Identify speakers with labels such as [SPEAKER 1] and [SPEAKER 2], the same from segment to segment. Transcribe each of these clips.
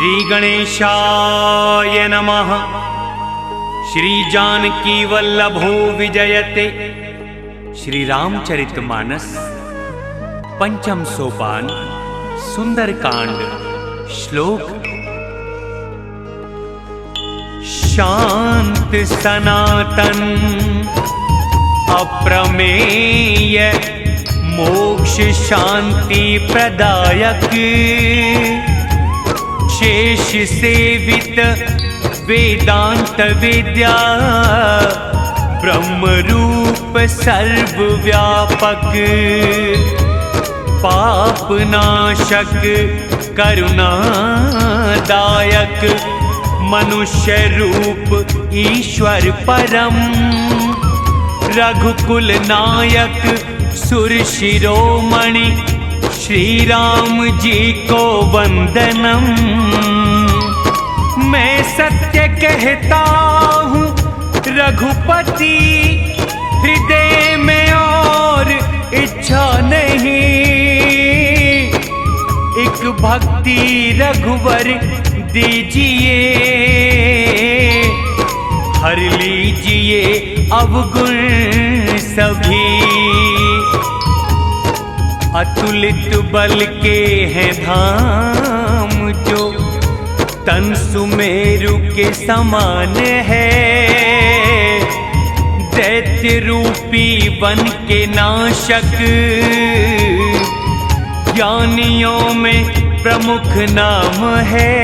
[SPEAKER 1] श्री गणेशाय नमः। श्री जानकी वल्लभो विजयते। श्री रामचरितमानस पंचम सोपान सुंदरकांड श्लोक। शांत सनातन अप्रमेय मोक्ष शांति प्रदायक शेष सेवित वेदांत विद्या ब्रह्म रूप सर्वव्यापक पाप नाशक करुणादायक मनुष्य रूप ईश्वर परम रघुकुल नायक सुर शिरोमणि श्री राम जी को वंदनम। मैं सत्य कहता हूँ रघुपति हृदय में और इच्छा नहीं। एक भक्ति रघुवर दीजिए हर लीजिए अवगुण सभी। अतुलित बल के हैं धाम जो तन सुमेरु के समान है। दैत्य रूपी वन के नाशक ज्ञानियों में प्रमुख नाम है।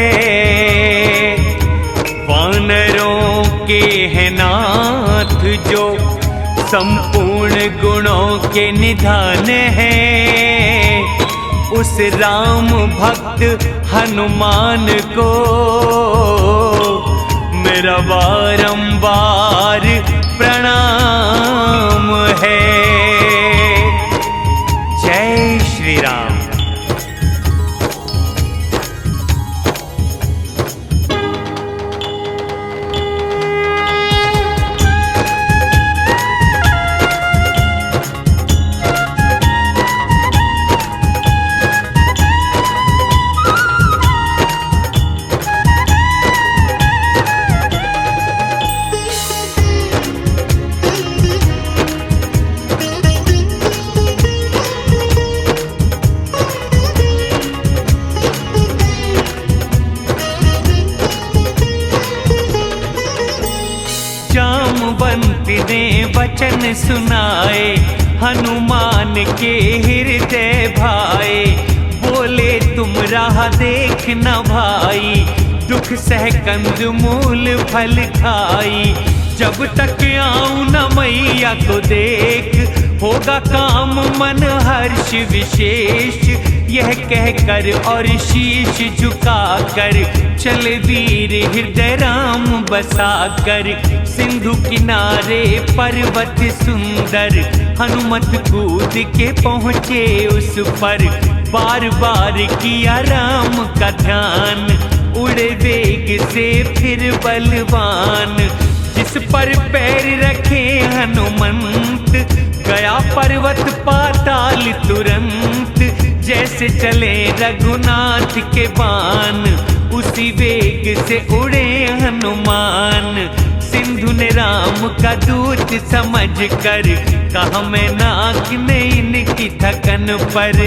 [SPEAKER 1] वानरों के हैं नाथ जो संपूर्ण गुणों के निधान है। उस राम भक्त हनुमान को मेरा बारंबार प्रणाम है। जय श्री राम। जामवंत ने वचन सुनाए हनुमान के हृदय भाए। बोले तुम राह देखना भाई दुख सह कंद मूल फल खाई। जब तक आऊं न मैया को देख होगा काम मन हर्ष विशेष। यह कहकर और शीश झुकाकर चले वीर हृदय राम बसाकर। सिंधु किनारे पर्वत सुंदर हनुमत कूद के पहुँचे उस पर। बार बार किया राम का ध्यान उड़े वेग से फिर बलवान। जिस पर पैर रखे हनुमंत गया पर्वत पाताल तुरंत। जैसे चले रघुनाथ के बाण उसी वेग से उड़े हनुमान। सिंधु ने राम का दूत समझकर कहा मैं नाक ने इनकी थकन पर।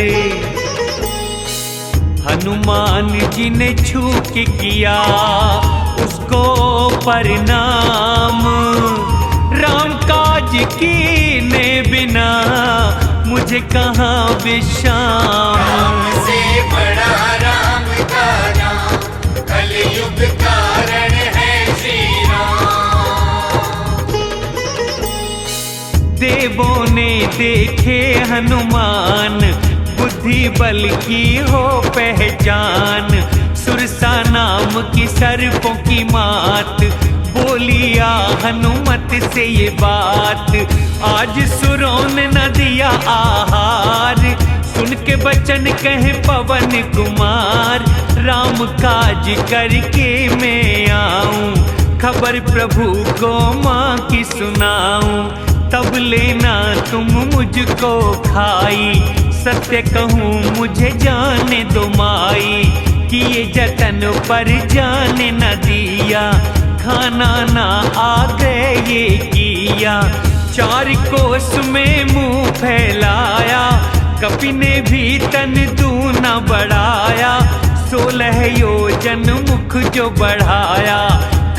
[SPEAKER 1] हनुमान जी ने छू के किया उसको प्रणाम। राम काज कीने बिना मुझे कहाँ विश्राम।
[SPEAKER 2] राम से बड़ा राम का नाम कलयुग कारण है श्री राम।
[SPEAKER 1] देवों ने देखे हनुमान बुद्धि बल की हो पहचान। सुरसा नाम की सर्पों की मात बोलिया हनुमत से ये बात। आज सुरों ने न दिया आहार सुन के बचन कहे पवन कुमार। राम काज करके मैं आऊं खबर प्रभु को माँ की सुनाऊं। तब लेना तुम मुझको खाई सत्य कहूँ मुझे जाने दो माई। किए जतन पर जाने न दिया, खाना ना आग्रह ये किया। 4 कोस में मुंह फैलाया, कपि ने भी तन दूना बढ़ाया। 16 योजन मुख जो बढ़ाया,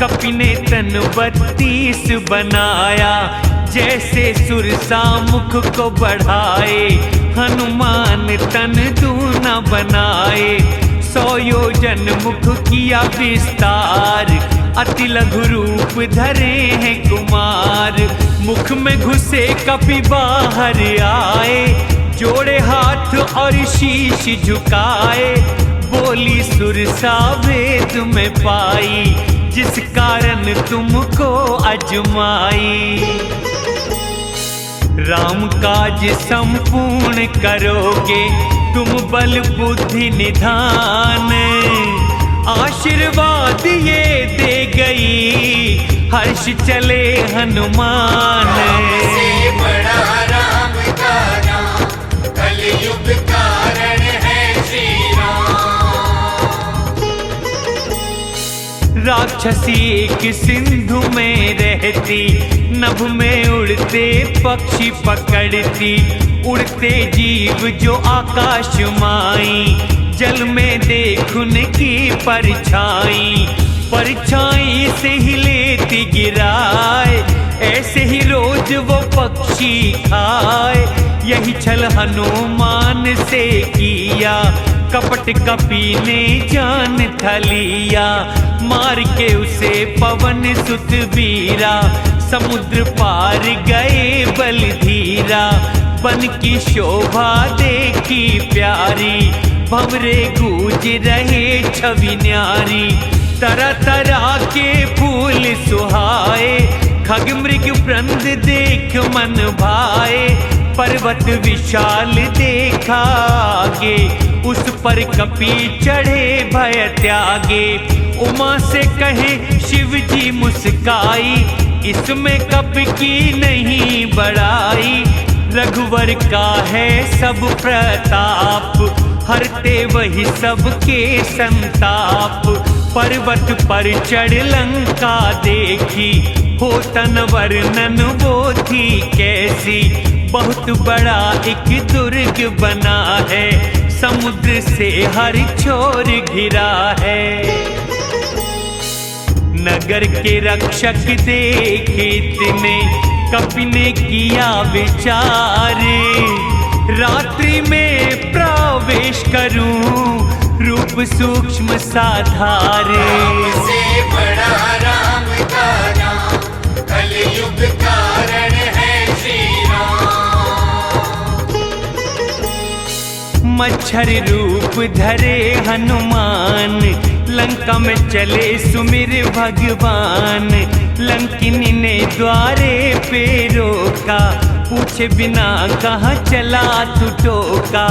[SPEAKER 1] कपि ने तन 32 बनाया। जैसे सुरसा मुख को बढ़ाए, हनुमान तन दूना बनाए। 100 योजन मुख किया विस्तार, अति लघु रूप धरे हैं कुमार। मुख में घुसे कपि बाहर आए, जोड़े हाथ और शीश झुकाए। बोली सुरसा वेद में पाई, जिस कारण तुमको अजमाई। राम काज संपूर्ण करोगे, तुम बल बुद्धि निधान। आशीर्वाद ये दे गई, हर्ष चले हनुमान।
[SPEAKER 2] से बड़ा राम का नाम, कलयुग कारण है श्री राम।
[SPEAKER 1] राक्षसी एक सिंधु में रहती, नभ में उड़ते पक्षी पकड़ती। उड़ते जीव जो आकाश माई, जल में देख उनकी परछाई। परछाई से ही लेती गिराए, ऐसे ही रोज वो पक्षी खाए। यही छल हनुमान से किया, कपट कपि ने जान था लिया। मार के उसे पवन सुत वीरा, समुद्र पार गए बलधीरा। बन की शोभा देखी प्यारी, भंवरे गूंज रहे छवि न्यारी। तरह तरह के फूल सुहाए, खग मृग वृंद देख मन भाए। पर्वत विशाल देखा आगे, उस पर कपि चढ़े भय त्यागे। उमा से कहे शिव जी मुस्काई, इसमें कपि की नहीं बड़ाई। रघुवर का है सब प्रताप, हरते वही सबके संताप। पर्वत पर चढ़ लंका देखी, हो तन वर्णन वो थी कैसी। बहुत बड़ा एक दुर्ग बना है, समुद्र से हर छोर घिरा है। नगर के रक्षक देखे इतने, कपि ने किया विचार। रात्रि में प्रवेश करूं, रूप सूक्ष्म साधार।
[SPEAKER 2] से बड़ा राम का नाम, कलयुग कारण है श्री राम।
[SPEAKER 1] मच्छर रूप धरे हनुमान, लंका में चले सुमिर भगवान। लंकिनी ने द्वारे पे रोका, पूछे बिना कहाँ चला तू टोका।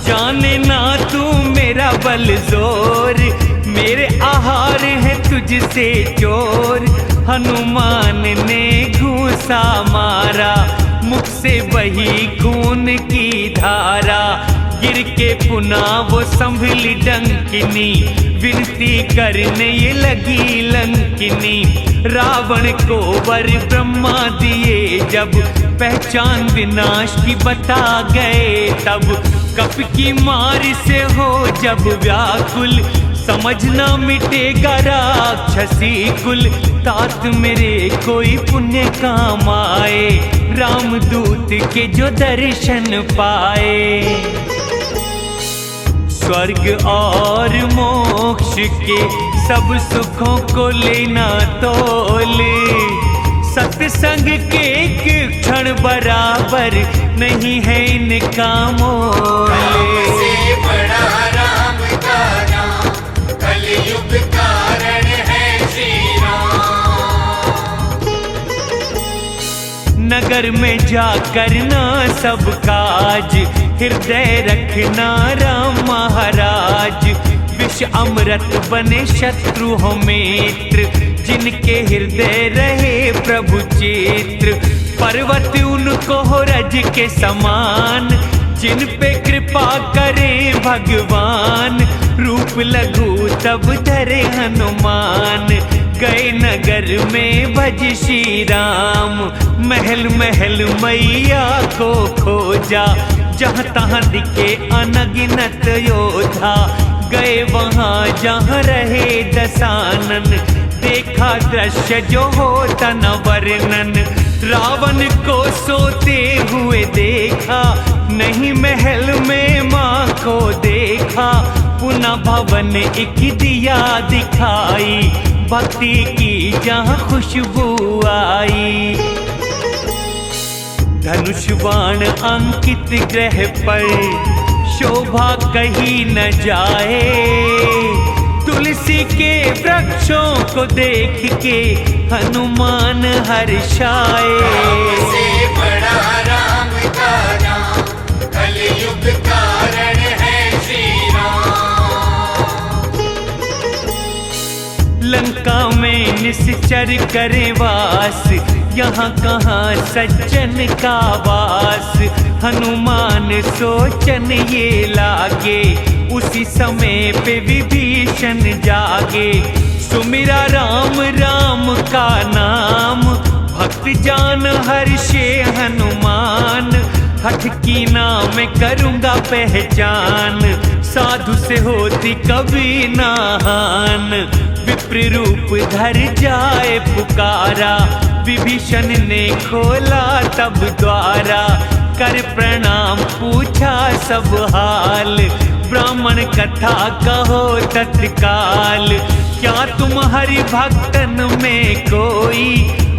[SPEAKER 1] जाने ना तू मेरा बल जोर, मेरे आहार है तुझसे चोर। हनुमान ने घूंसा मारा, मुख से बही खून की धारा। गिर के पुनः वो संभली डंकिनी, विनती करने ये लगी लंकिनी। रावण को वर ब्रह्मा दिए जब, पहचान विनाश की बता गए तब। कपि की मार से हो जब व्याकुल, समझना मिटेगा राक्षसी कुल। तात मेरे कोई पुण्य काम आए, रामदूत के जो दर्शन पाए। स्वर्ग और मोक्ष के सब सुखों को लेना तोले। सत्संग के एक क्षण बराबर नहीं है इनका मोल।
[SPEAKER 2] से बड़ा राम का नाम, कलयुग कारण है श्री राम।
[SPEAKER 1] नगर में जा करना सब काज, हृदय रखना राम महाराज। विष अमृत बने शत्रु हो मित्र, जिनके हृदय रहे प्रभु चित्र। पर्वत उनको हो रज के समान, जिन पे कृपा करे भगवान। रूप लघु तब धरे हनुमान, गए नगर में भज श्री राम। महल महल मैया को खोजा, जहाँ तहाँ दिखे अनगिनत योद्धा। गए वहाँ जहाँ रहे दशानन, देखा दृश्य जो होता न वर्णन। रावण को सोते हुए देखा, नहीं महल में माँ को देखा। पुनः भवन एक दिया दिखाई, भक्ति की जहाँ खुशबू आई। धनुष बाण अंकित ग्रह पर, शोभा कहीं न जाए। तुलसी के वृक्षों को देख के हनुमान हर्षाए।
[SPEAKER 2] से बड़ा राम का नाम, कलयुग कारण है श्री राम।
[SPEAKER 1] लंका में निश्चर करे वास, यहाँ कहाँ सज्जन का वास। हनुमान सोचन ये लागे, उसी समय पे विभीषण जागे। सुमिरा राम राम का नाम, भक्त जान हर्षे हनुमान। हठ की नाम करूँगा पहचान, साधु से होती कभी नाहान। विप्र रूप धर जाए पुकारा, विभीषण ने खोला तब द्वारा। कर प्रणाम पूछा सब हाल, ब्राह्मण कथा कहो तत्काल। क्या तुम हरि भक्तन में कोई,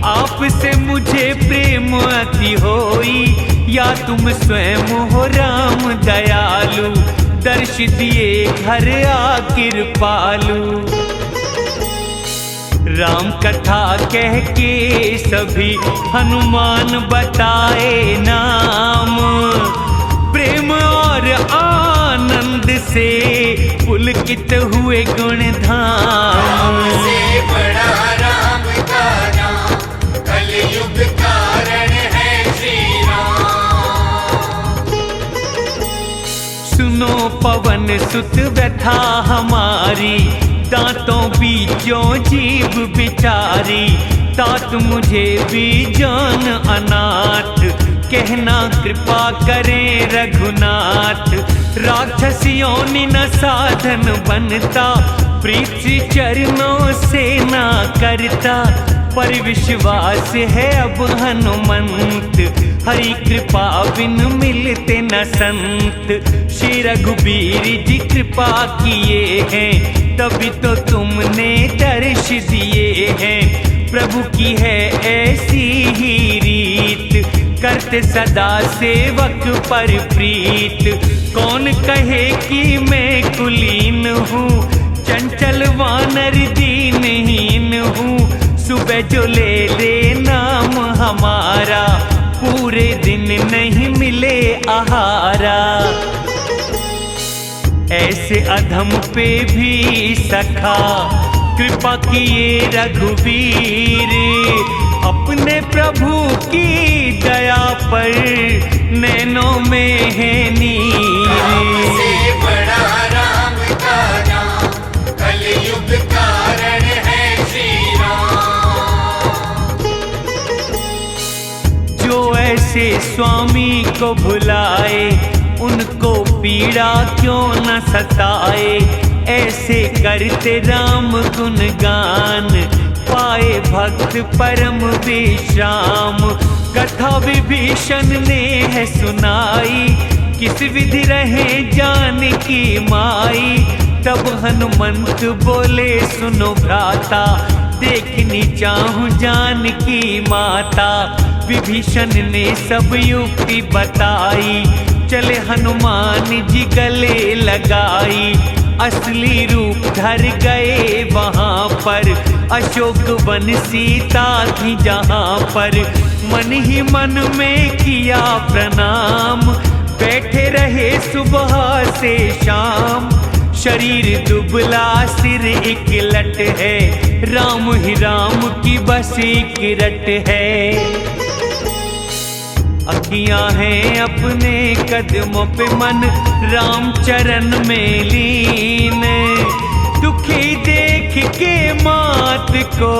[SPEAKER 1] आपसे मुझे प्रेम अति होई। या तुम स्वयं हो राम दयालु, दर्श दिए घर आ कृपालु। राम कथा कह के सभी हनुमान बताए नाम। प्रेम और आनंद से पुलकित हुए गुणधाम।
[SPEAKER 2] से बड़ा राम का नाम, कलयुग कारण है श्री राम।
[SPEAKER 1] सुनो पवन सुत व्यथा हमारी, दांतों बीचों जीभ बिचारी। तात मुझे भी जान अनाथ, कहना कृपा करें रघुनाथ। राक्षसियों न साधन बनता, प्रीति चरणों से ना करता। पर विश्वास है अब हनुमंत, हरि कृपा बिन मिलते न संत। श्री रघुबीर जी कृपा किए हैं, तभी तो तुमने दर्श दिए हैं। प्रभु की है ऐसी ही रीत, करते सदा सेवक पर प्रीत। कौन कहे कि मैं कुलीन हूँ, चंचल वानर दीनहीन हूँ। सुबह जो ले ले नाम हमारा, पूरे दिन नहीं मिले आहारा। ऐसे अधम पे भी सखा, कृपा किए रघुवीर। अपने प्रभु की दया पर नैनों में है नीर।
[SPEAKER 2] से बड़ा राम का नाम, कलयुग कारण है श्री राम।
[SPEAKER 1] जो ऐसे स्वामी को भुलाए, उनको पीड़ा क्यों न सताए। ऐसे करते राम गुणगान, पाए भक्त परम विश्राम। कथा विभीषण ने है सुनाई, किस विधि रहे जानकी माई। तब हनुमंत बोले सुनो भ्राता, देखनी चाहूं जानकी माता। विभीषण ने सब युक्ति बताई, चले हनुमान जी गले लगाई। असली रूप धर गए वहाँ पर, अशोक वन सीता थी जहाँ पर। मन ही मन में किया प्रणाम, बैठे रहे सुबह से शाम। शरीर दुबला सिर एक लट है, राम ही राम की बस एक रट है। अखियां हैं अपने कदमों पे, मन राम चरण में लीन। दुखी देख के मात को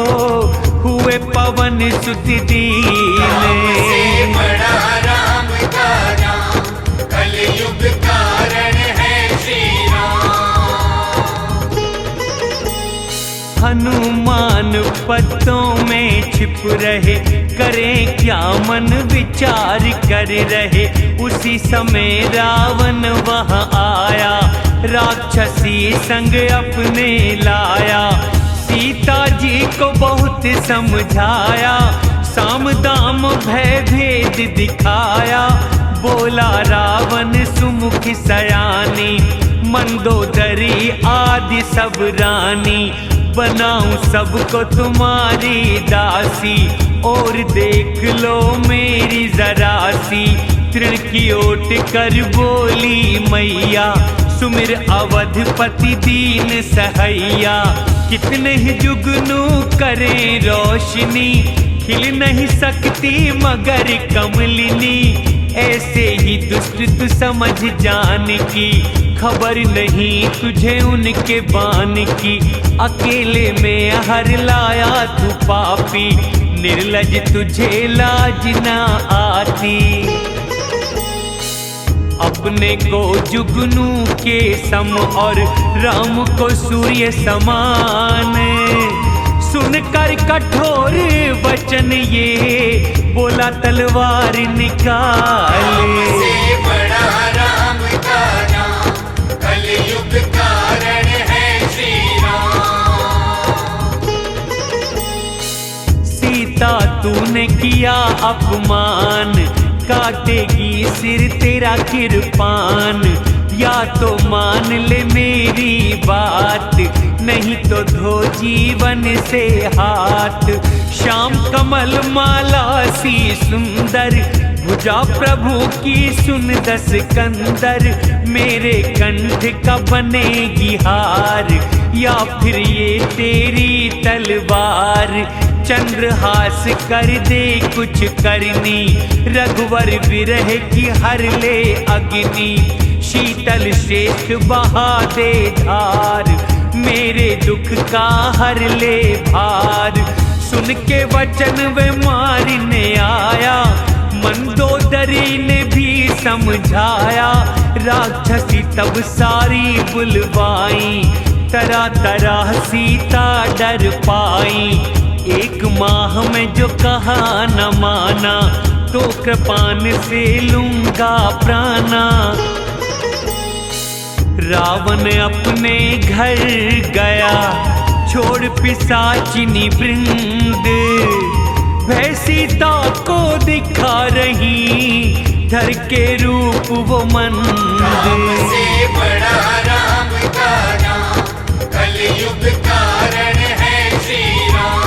[SPEAKER 1] हुए पवन सुत दीन।
[SPEAKER 2] से बड़ा राम का नाम, कलयुग कारण है श्री राम।
[SPEAKER 1] हनुमान पत्तों में छिप रहे, करें क्या मन विचार कर रहे। उसी समय रावण वहां आया, राक्षसी संग अपने लाया। सीता जी को बहुत समझाया, साम दाम भय भेद दिखाया। बोला रावण सुमुख सयानी, मंदोदरी आदि सब रानी। बनाऊं सबको तुम्हारी दासी, और देख लो मेरी जरा सी। तृण की ओट कर बोली मैया, सुमिर अवधपति दीन सहैया। कितने ही जुगनू करें रोशनी, खिल नहीं सकती मगर कमलिनी। ऐसे ही दुष्ट तू समझ जान की, खबर नहीं तुझे उनके बान की। अकेले में हर लाया तू पापी, निर्लज तुझे लाज ना आती। अपने को जुगनू के सम और राम को सूर्य समान। सुनकर कठोर वचन ये, बोला तलवार निकाल।
[SPEAKER 2] से बड़ा राम का नाम, कलयुग कारण है श्री राम।
[SPEAKER 1] सीता तूने किया अपमान, काटेगी सिर तेरा किरपान। या तो मान ले मेरी बात, नहीं तो धो जीवन से हाथ। श्याम कमल माला सी सुंदर, भुजा प्रभु की सुन दस कंदर। मेरे कंठ का बनेगी हार, या फिर ये तेरी तलवार। चंद्रहास कर दे कुछ करनी, रघुवर विरह की हर ले अग्नि। शीतल शेख बहा दे धार, मेरे दुख का हर ले भार। सुन के वचन वे मारने आया, मंदोदरी ने भी समझाया। राक्षसी तब सारी बुलवाई, तरह तरह सीता डर पाई। एक माह में जो कहा न माना, तो कृपान से लूंगा प्राणा। रावण अपने घर गया, छोड़ पिशाचिनी वृंद। वह सीता को दिखा रही, धर के रूप वो मंद।
[SPEAKER 2] से बड़ा राम का नाम, कलयुग कारण है श्री राम।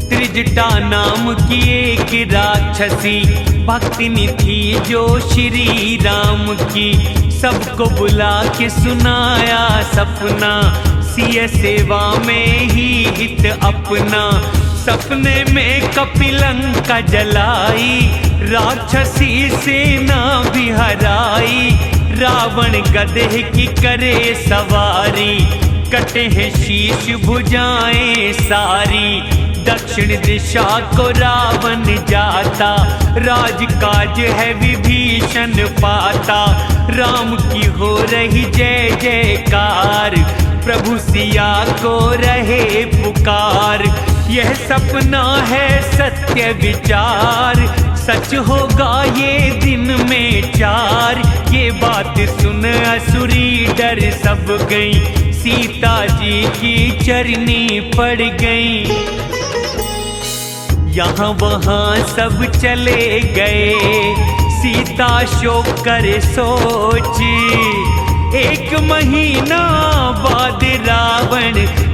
[SPEAKER 1] त्रिजटा नाम की एक राक्षसी, भक्तिनी थी जो श्री राम की। सबको बुला के सुनाया सपना, सिय सेवा में ही हित अपना। सपने में कपिलंका जलाई, राक्षसी सेना भी हराई। रावण गधे की करे सवारी, कटे हैं शीश भुजाएं सारी। दक्षिण दिशा को रावण जाता, राजकाज है विभीषण पाता। राम की हो रही जय जयकार, प्रभु सिया को रहे पुकार। यह सपना है सत्य विचार, सच होगा ये दिन में चार। ये बात सुन असुरी डर सब गई, सीता जी की चरनी पड़ गई। यहाँ वहाँ सब चले गए, सीता शोक करे सोच। एक महीना बाद रावण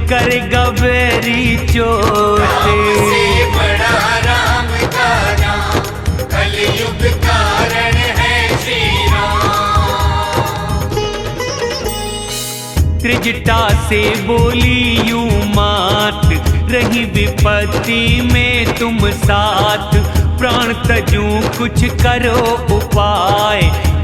[SPEAKER 1] करेगा बैरी चोट।
[SPEAKER 2] से बड़ा राम का नाम, कलयुग कारण है श्री राम।
[SPEAKER 1] त्रिजटा से बोली यूं मात, रही विपत्ति में तुम साथ, प्राण तजूं कुछ करो उपाय,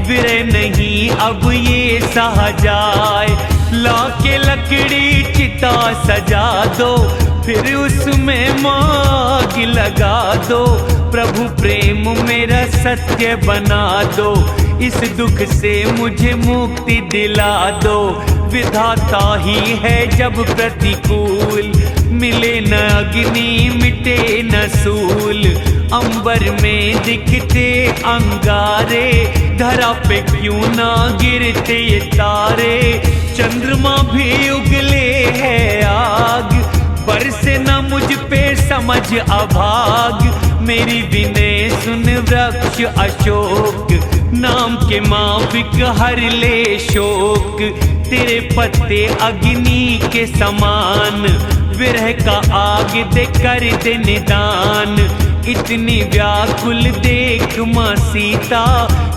[SPEAKER 1] विरह नहीं अब ये सहा जाए। लाके लकड़ी चिता सजा दो, फिर उसमें आग लगा दो, प्रभु प्रेम मेरा सत्य बना दो, इस दुख से मुझे मुक्ति दिला दो। विधाता ही है जब प्रतिकूल, मिले न अग्नि मिटे न सूल, अंबर में दिखते अंगारे, धरा पे क्यों ना गिरते ये तारे। चंद्रमा भी उगले है आग, बरसे न मुझ पे समझ अभाग, मेरी विनय सुन वृक्ष अशोक, नाम के माफिक हर ले शोक। तेरे पत्ते अग्नि के समान, विरह का आग दे कर दे निदान। इतनी व्याकुल देख माँ सीता,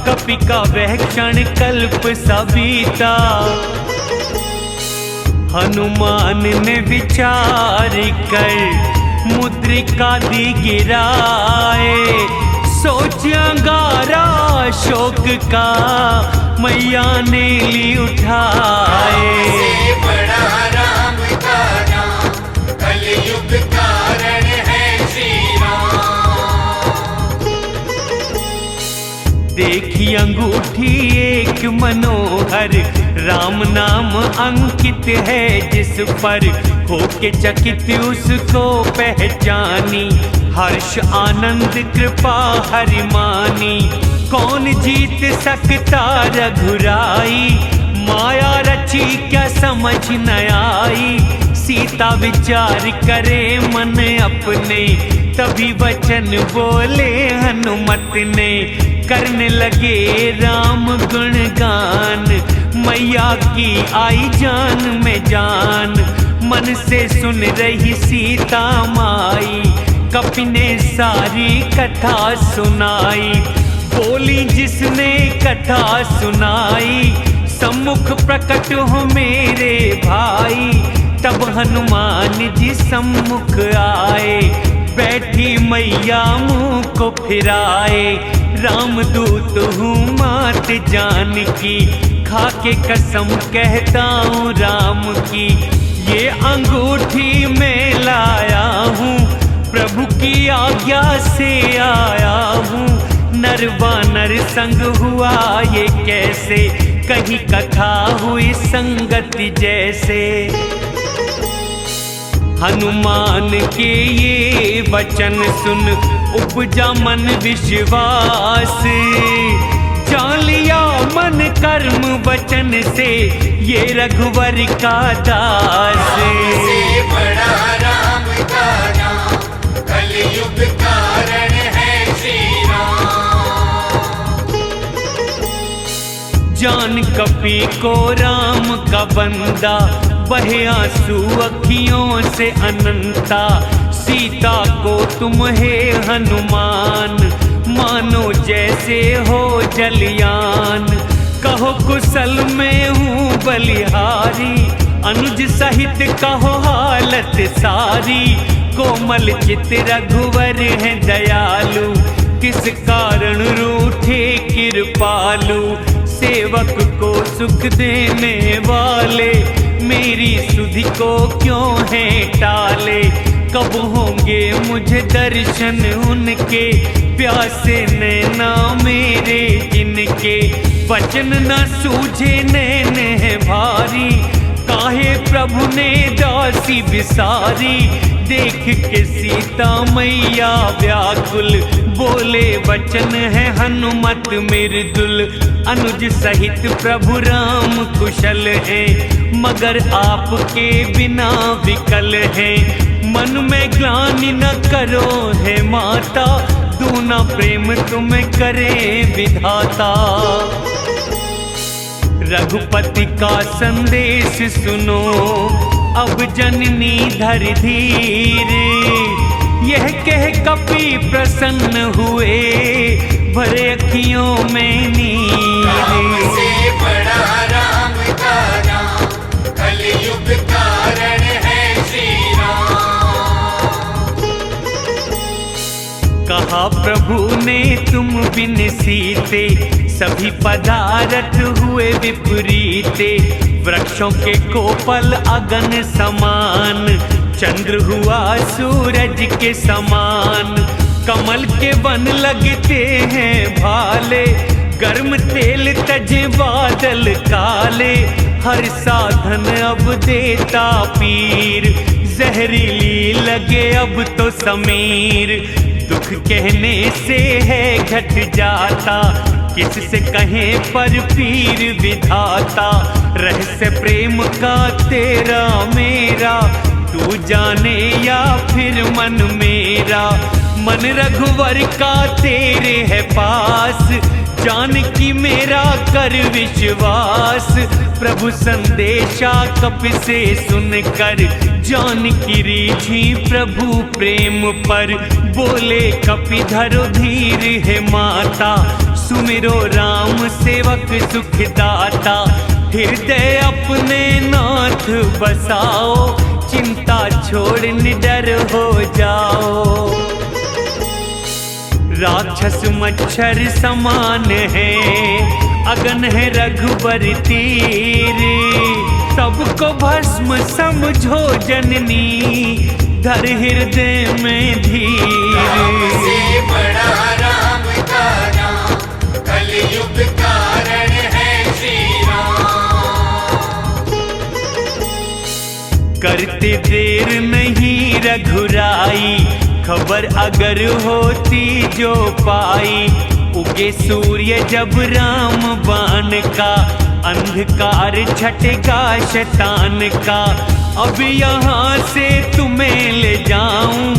[SPEAKER 1] कपि का वह क्षण कल्प सबीता। हनुमान ने विचार कर मुद्रिका दी गिराए, सोच अंगारा शोक का मैया ने ली उठाए।
[SPEAKER 2] से बड़ा राम का नाम, कलयुग कारण है श्री राम।
[SPEAKER 1] देखी अंगूठी एक मनोहर, राम नाम अंकित है जिस पर, होके चकित उसको पहचानी, हर्ष आनंद कृपा हरि मानी। कौन जीत सकता रघुराई, माया रची क्या समझ न आई। सीता विचार करे मन अपने, तभी वचन बोले हनुमत ने। करने लगे राम गुणगान, मैया की आई जान में जान। मन से सुन रही सीता माई, कपि ने सारी कथा सुनाई। बोली जिसने कथा सुनाई, सम्मुख प्रकट हो मेरे भाई। तब हनुमान जी सम्मुख आए, बैठी मैया मुँह को फिराए। रामदूत हूँ मात जानकी, खाके कसम कहता हूँ राम की। ये अंगूठी मैं लाया हूँ, प्रभु की आज्ञा से आया हूँ। नर वानर संग हुआ ये कैसे, कहीं कथा हुई संगति जैसे। हनुमान के ये वचन सुन उपजा मन विश्वास, जान लिया मन कर्म वचन से ये रघुवर का दास।
[SPEAKER 2] से बड़ा राम का नाम, कलयुग कारण है श्री राम।
[SPEAKER 1] जान कपि को राम का बंदा, बहे आंसू अखियों से अनंता। सीता को तुम हे हनुमान, मानो जैसे हो जलयान। कहो कुशल में हूँ बलिहारी, अनुज सहित कहो हालत सारी। कोमल चित रघुवर हैं दयालु, किस कारण रूठे कृपालु। सेवक को सुख देने वाले, मेरी सुधि को क्यों है टाले। कब होंगे मुझे दर्शन उनके, प्यासे नैना मेरे जिनके। वचन न सूझे नैन है भारी, काहे प्रभु ने दासी बिसारी। देख के सीता मैया व्याकुल, बोले वचन है हनुमत मृदुल। अनुज सहित प्रभु राम कुशल है, मगर आपके बिना विकल है। मन में ग्लानि न करो है माता, दूना प्रेम तुम्हें करे विधाता। रघुपति का संदेश सुनो, अब जननी धर धीर। यह कह कपि प्रसन्न हुए, भरे अखियों में नीर।
[SPEAKER 2] से बड़ा राम का नाम, कलयुग कारण है श्री राम।
[SPEAKER 1] प्रभु ने तुम बिन सीते, सभी पदार्थ हुए विपरीते। वृक्षों के कोपल अगन समान, चंद्र हुआ सूरज के समान। कमल के वन लगते हैं भाले, गर्म तेल तजे बादल काले। हर साधन अब देता पीर, जहरीली लगे अब तो समीर। दुख कहने से है घट जाता, किससे कहें पर पीर विधाता। रहस्य प्रेम का तेरा मेरा, तू जाने या फिर मन मेरा। मन रघुवर का तेरे है पास, जानकी मेरा कर विश्वास। प्रभु संदेशा कपि से सुनकर, जानकी रीझी प्रभु प्रेम पर। बोले कपि धरो धीर है माता, सुमिरो राम सेवक सुखदाता। हृदय अपने नाथ बसाओ, चिंता छोड़ निडर हो जाओ। राक्षस मच्छर समान है, अगन है रघुबर तीर। सबको भस्म समझो जननी, धर हृदय में धीर।
[SPEAKER 2] राम से बड़ा राम का नाम, कलयुग कारण है श्री राम।
[SPEAKER 1] करते देर नहीं रघुराई, खबर अगर होती जो पाई। उगे सूर्य जब राम बाण का, अंधकार छटेगा शैतान का। अब यहाँ से तुम्हें ले जाऊं,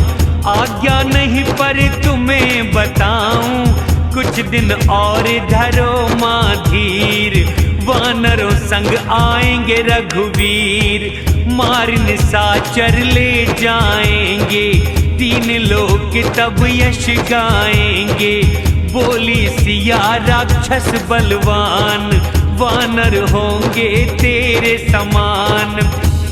[SPEAKER 1] आज्ञा नहीं पर तुम्हें बताऊं। कुछ दिन और धरो माँ धीर, वानरों संग आएंगे रघुवीर। मार निशाचर ले जाएंगे, तीन लोग तब यश गाएंगे। बोली सिया राक्षस बलवान, वानर होंगे तेरे समान।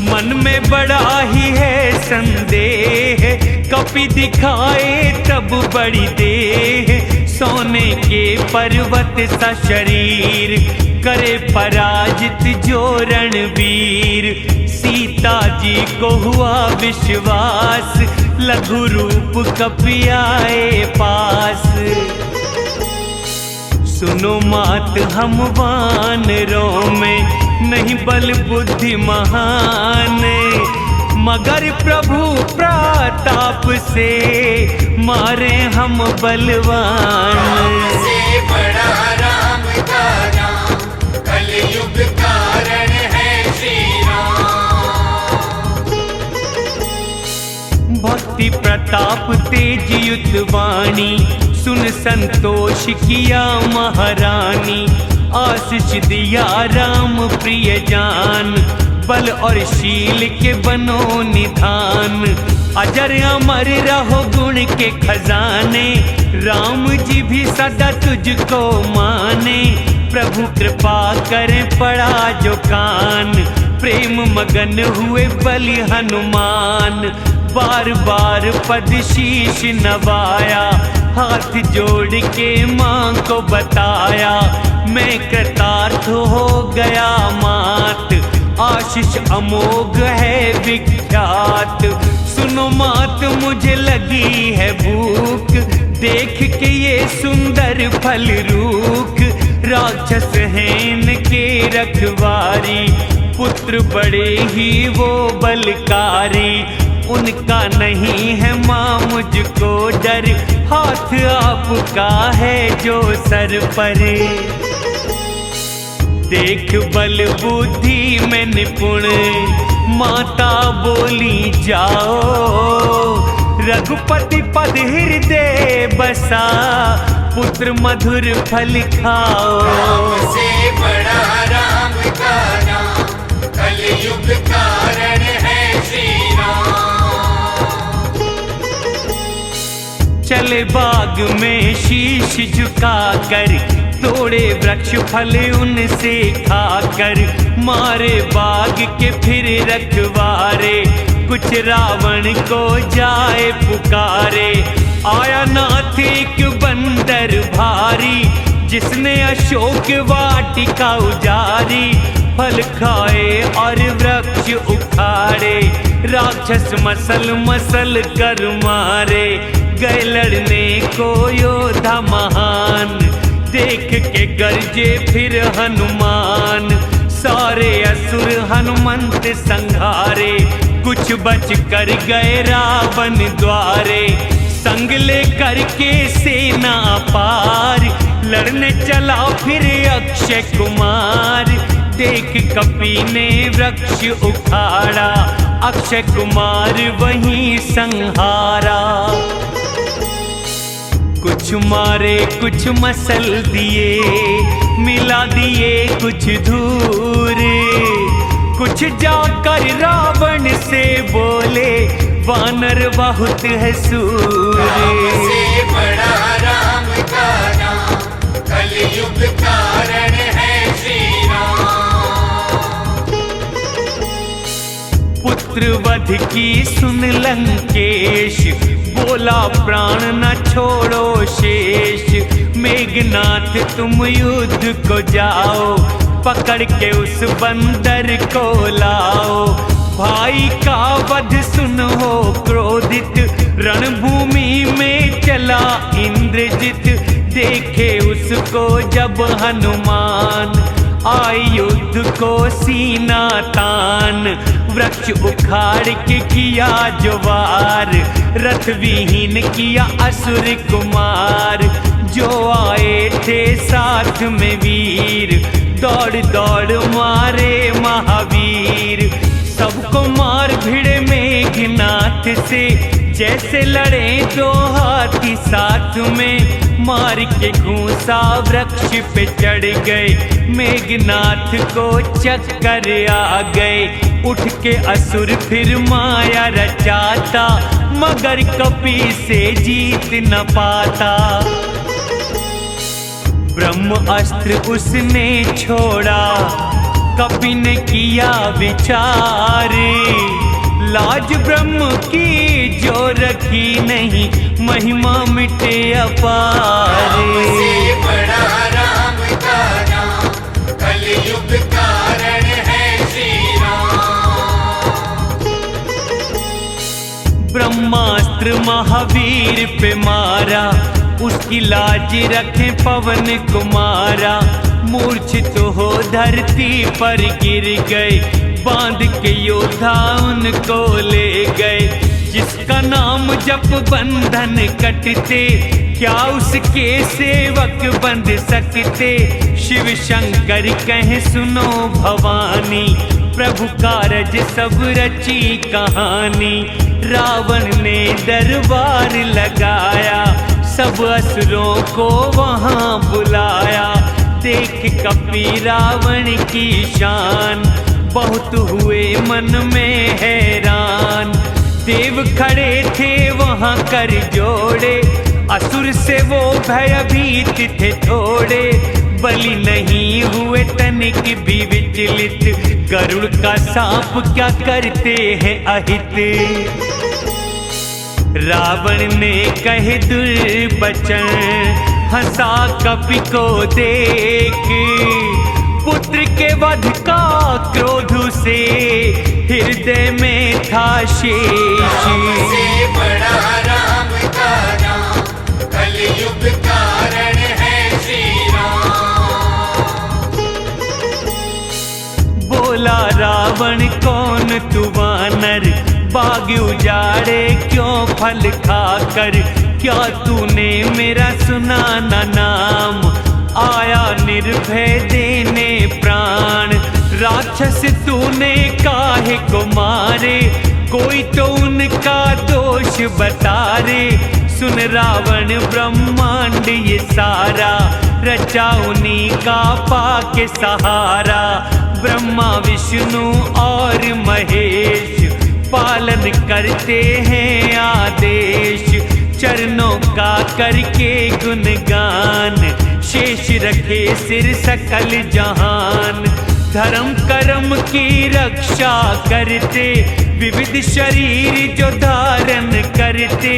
[SPEAKER 1] मन में बड़ा ही है संदेह, कपि दिखाए तब बड़ी देह। सोने के पर्वत सा शरीर, करे पराजित जो रणवीर। सीता जी को हुआ विश्वास, लघु रूप कपि आए पास। सुनो मात हम वानरों में, नहीं बल बुद्धि महान। मगर प्रभु प्रताप से, मारे हम बलवान।
[SPEAKER 2] राम से बड़ा राम का नाम, कलयुग कारण है श्री राम।
[SPEAKER 1] भक्ति प्रताप तेज युतवाणी, सुन संतोष किया महारानी। आशीष दिया राम प्रिय जान, बल और शील के बनो निधान। अजर अमर रहो गुण के खजाने, राम जी भी सदा तुझको माने। प्रभु कृपा करें पड़ा जो कान, प्रेम मगन हुए बलि हनुमान। बार बार पद शीश नवाया, हाथ जोड़ के माँ को बताया। मैं कृतार्थ हो गया मात, आशीष अमोघ है विख्यात। सुनो मात मुझे लगी है भूख, देख के ये सुंदर फल रूख। राक्षस हैं इनके रखवारी, पुत्र बड़े ही वो बलकारी। उनका नहीं है माँ मुझको डर, हाथ आपका है जो सर पर। देख बल बुद्धि में निपुण, माता बोली जाओ। रघुपति पद हृदय बसा, पुत्र मधुर फल खाओ।
[SPEAKER 2] राम से बड़ा राम का नाम, कलयुग कारण है श्री राम।
[SPEAKER 1] चले बाग में शीश झुकाकर, तोड़े वृक्ष फल उनसे खाकर। मारे बाग के फिर रखवारे, कुछ रावण को जाए पुकारे। आया नाथ एक बंदर भारी, जिसने अशोक वाटिका उजारी। फल खाए और वृक्ष उखाड़े, राक्षस मसल मसल कर मारे। गए लड़ने को योद्धा महान, देख के गरजे फिर हनुमान। सारे असुर हनुमंत संघारे, कुछ बच कर गए रावण द्वारे। संग ले करके सेना पार, लड़ने चला फिर अक्षय कुमार। देख कपि ने वृक्ष उखाड़ा, अक्षय कुमार वहीं संहारा। कुछ मारे कुछ मसल दिए, मिला दिए कुछ धूर। कुछ जाकर रावण से बोले, वानर बहुत है सूर।
[SPEAKER 2] राम से बड़ा राम का नाम, कलयुग कारण है श्री राम।
[SPEAKER 1] पुत्र वध की सुन लंकेश, बोला प्राण न छोड़ो शेष। मेघनाथ तुम युद्ध को जाओ, पकड़ के उस बंदर को लाओ। भाई का वध सुन हो क्रोधित, रणभूमि में चला इंद्रजित। देखे उसको जब हनुमान, आई युद्ध को सीना तान। वृक्ष उखाड़ के किया ज्वार, रथ विहीन किया असुर कुमार। जो आए थे साथ में वीर, दौड़ दौड़ मारे महावीर। सबको मार भिड़े मेघनाथ से, जैसे लड़े दो हाथी साथ में। मार के घूंसा वृक्ष पे चढ़ गए, मेघनाथ को चक्कर आ गए। उठ के असुर फिर माया रचाता, मगर कपि से जीत न पाता। ब्रह्म अस्त्र उसने छोड़ा, कपि ने किया विचार। लाज ब्रह्म की जो रखी नहीं, महिमा मिटे अपार।
[SPEAKER 2] राम से बड़ा राम का नाम, कलयुग कारण है श्री राम।
[SPEAKER 1] ब्रह्मास्त्र महावीर पे मारा, उसकी लाज रखे पवन कुमारा। मूर्छित हो धरती पर गिर गए, बांध के योद्धा उनको ले गए। जिसका नाम जप बंधन कटते, क्या उसके सेवक बंध सकते। शिव शंकर कहे सुनो भवानी, प्रभु कारज सब रची कहानी। रावण ने दरबार लगाया, सब असुरों को वहां बुलाया। देख कपि रावण की शान, बहुत हुए मन में हैरान। देव खड़े थे वहां कर जोड़े, असुर से वो भयभीत थे थोड़े। बलि नहीं हुए तनिक भी विचलित, गरुड़ का सांप क्या करते हैं अहित। रावण ने कहे दुर्वचन, हंसा कपि को देख। पुत्र के वध का क्रोध से हृदय में था शेष।
[SPEAKER 2] राम से बड़ा राम का नाम, कलयुग कारण है श्री राम।
[SPEAKER 1] बोला रावण कौन तू वानर, बाग उजाड़े क्यों फल खाकर। क्या तूने मेरा सुना न नाम, आया निर्भय देने प्राण। राक्षस तूने काहे को मारे, कोई तो उनका दोष बता रे। सुन रावण ब्रह्मांड ये सारा, रचा उन्हीं का पाके सहारा। ब्रह्मा विष्णु और महेश, पालन करते हैं आदेश। चरणों का करके गुणगान, शेष रखे सिर सकल जहान। धर्म कर्म की रक्षा करते, विविध शरीर जो धारण करते,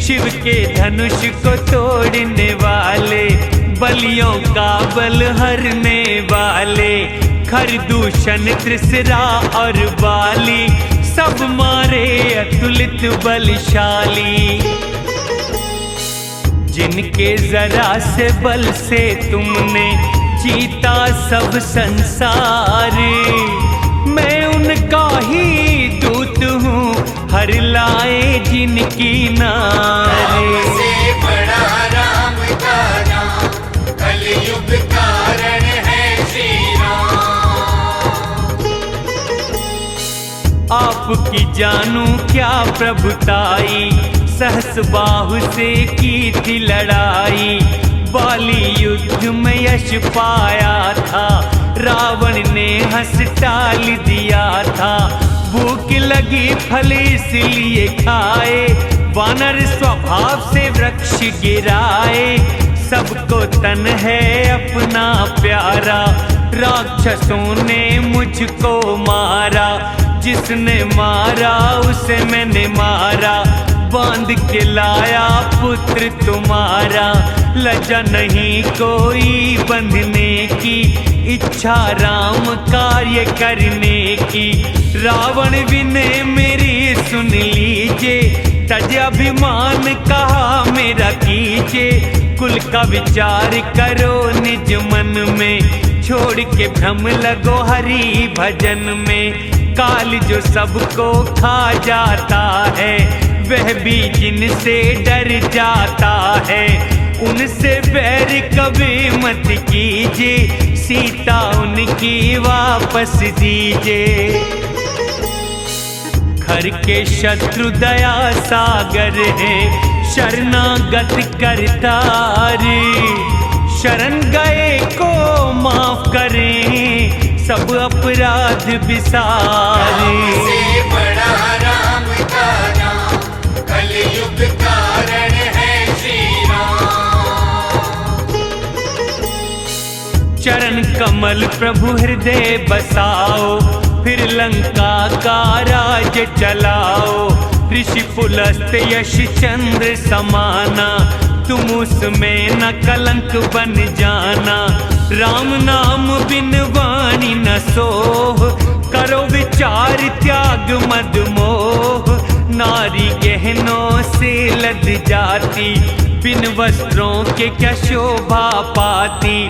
[SPEAKER 1] शिव के धनुष को तोड़ने वाले, बलियों का बल हरने वाले, खरदूषण त्रिसरा और बाली, सब मारे अतुलित बलशाली। जिनके जरा से बल से तुमने जीता सब संसार, मैं उनका ही दूत हूँ, हर लाए जिनकी नारे।
[SPEAKER 2] राम से बड़ा राम का नाम, कलयुग कारण है श्री राम।
[SPEAKER 1] आपकी जानू क्या प्रभुताई, सहस बाहु से की थी लड़ाई, बाली युद्ध में यश पाया था, रावण ने हंस टाल दिया था। भूख लगी फल इसलिए खाए, वानर स्वभाव से वृक्ष गिराए, सबको तन है अपना प्यारा, राक्षसों ने मुझको मारा, जिसने मारा उसे मैंने मारा, बांध के लाया पुत्र तुम्हारा, लज्जा नहीं कोई बंधने की, इच्छा राम कार्य करने की। रावण विनय मेरी सुन लीजिए, तज अभिमान कहा मेरा कीजिए, कुल का विचार करो निज मन में, छोड़ के भ्रम लगो हरि भजन में। काल जो सबको खा जाता है, वह भी जिनसे डर जाता है, उनसे बैर कभी मत कीजिए, सीता उनकी वापस दीजिए। घर के शत्रु दया सागर है, शरणागत करतार, शरण गए को माफ करें, सब अपराध विसारे।
[SPEAKER 2] राम से बड़ा राम का नाम, कलयुग कारण है श्री राम।
[SPEAKER 1] चरण कमल प्रभु हृदय बसाओ, फिर लंका का राज चलाओ, ऋषि पुलस्त यश चंद्र समाना, तुम उसमें न कलंक बन जाना। राम नाम बिन वाणी न सोह, करो विचार त्याग मद मोह, नारी गहनों से लद जाती, बिन वस्त्रों के क्या शोभा पाती।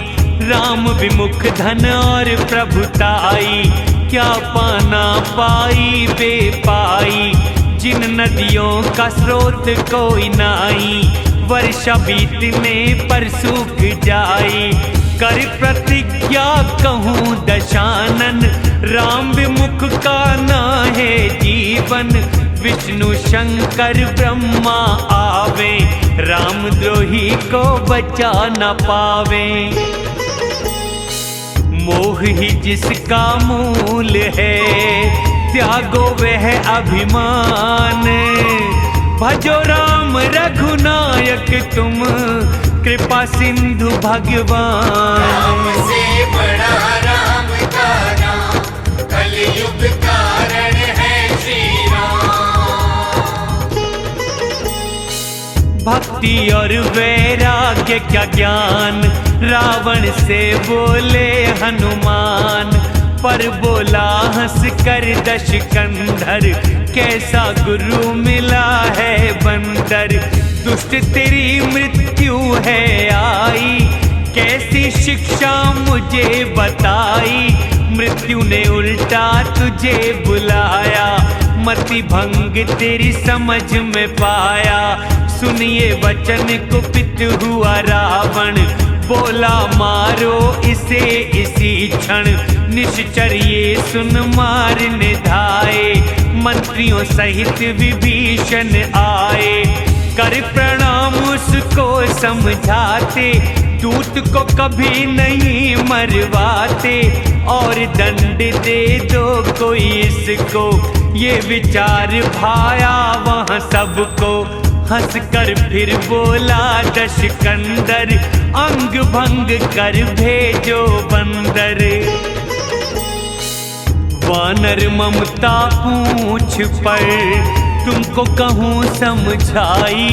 [SPEAKER 1] राम विमुख धन और प्रभुताई, क्या पाना पाई बेपाई, जिन नदियों का स्रोत कोई नाई, वर्षा बीतने पर सूख जाई। कर प्रतिज्ञा कहूँ दशानन, राम विमुख का ना है जीवन, विष्णु शंकर ब्रह्मा आवे, राम द्रोही को बचा न पावे। मोह ही जिसका मूल है, त्यागो वह अभिमान, भजो राम रघुनायक तुम, कृपा सिंधु भगवान।
[SPEAKER 2] राम से बड़ा राम का नाम, कलयुग कारण है श्री राम।
[SPEAKER 1] भक्ति और वैराग्य क्या ज्ञान, रावण से बोले हनुमान, पर बोला हंस कर दशकंधर, कैसा गुरु मिला है बंदर। दुष्ट तेरी मृत्यु है आई, कैसी शिक्षा मुझे बताई, मृत्यु ने उल्टा तुझे बुलाया, मति भंग तेरी समझ में पाया। सुनिए वचन कुपित हुआ रावण, बोला मारो इसे इसी क्षण, निश्चर ये सुन मारने धाये, मंत्रियों सहित विभीषण आए। कर प्रणाम उसको समझाते, दूत को कभी नहीं मरवाते, और दंड दे दो कोई इसको, ये विचार भाया वहाँ सबको। हंस कर फिर बोला दशकंदर, अंग भंग कर भेजो बंदर। वानर ममता पूछ पर तुमको कहूँ समझाई,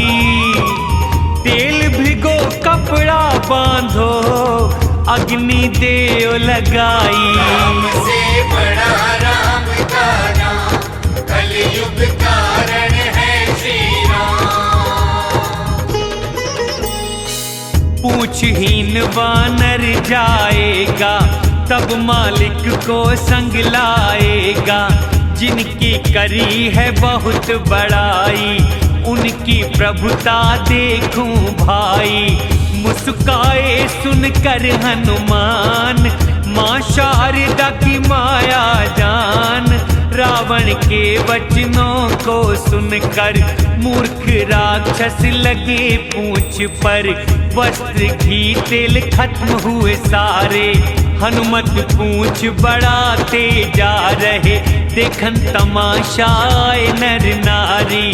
[SPEAKER 1] तेल भिगो कपड़ा बांधो अग्नि देव लगाई।
[SPEAKER 2] राम से बड़ा राम का नाम, कलयुग कारण है श्री राम।
[SPEAKER 1] पूछहीन वानर जाएगा तब मालिक को संग लाएगा, जिनकी करी है बहुत बड़ाई उनकी प्रभुता देखूं भाई। मुस्काए सुनकर हनुमान मां शारदा की माया जान, रावण के वचनों को सुनकर मूर्ख राक्षस लगे पूंछ पर। वस्त्र घी तेल खत्म हुए सारे, हनुमत पूंछ बढ़ाते जा रहे। देखन तमाशाए नर नारी,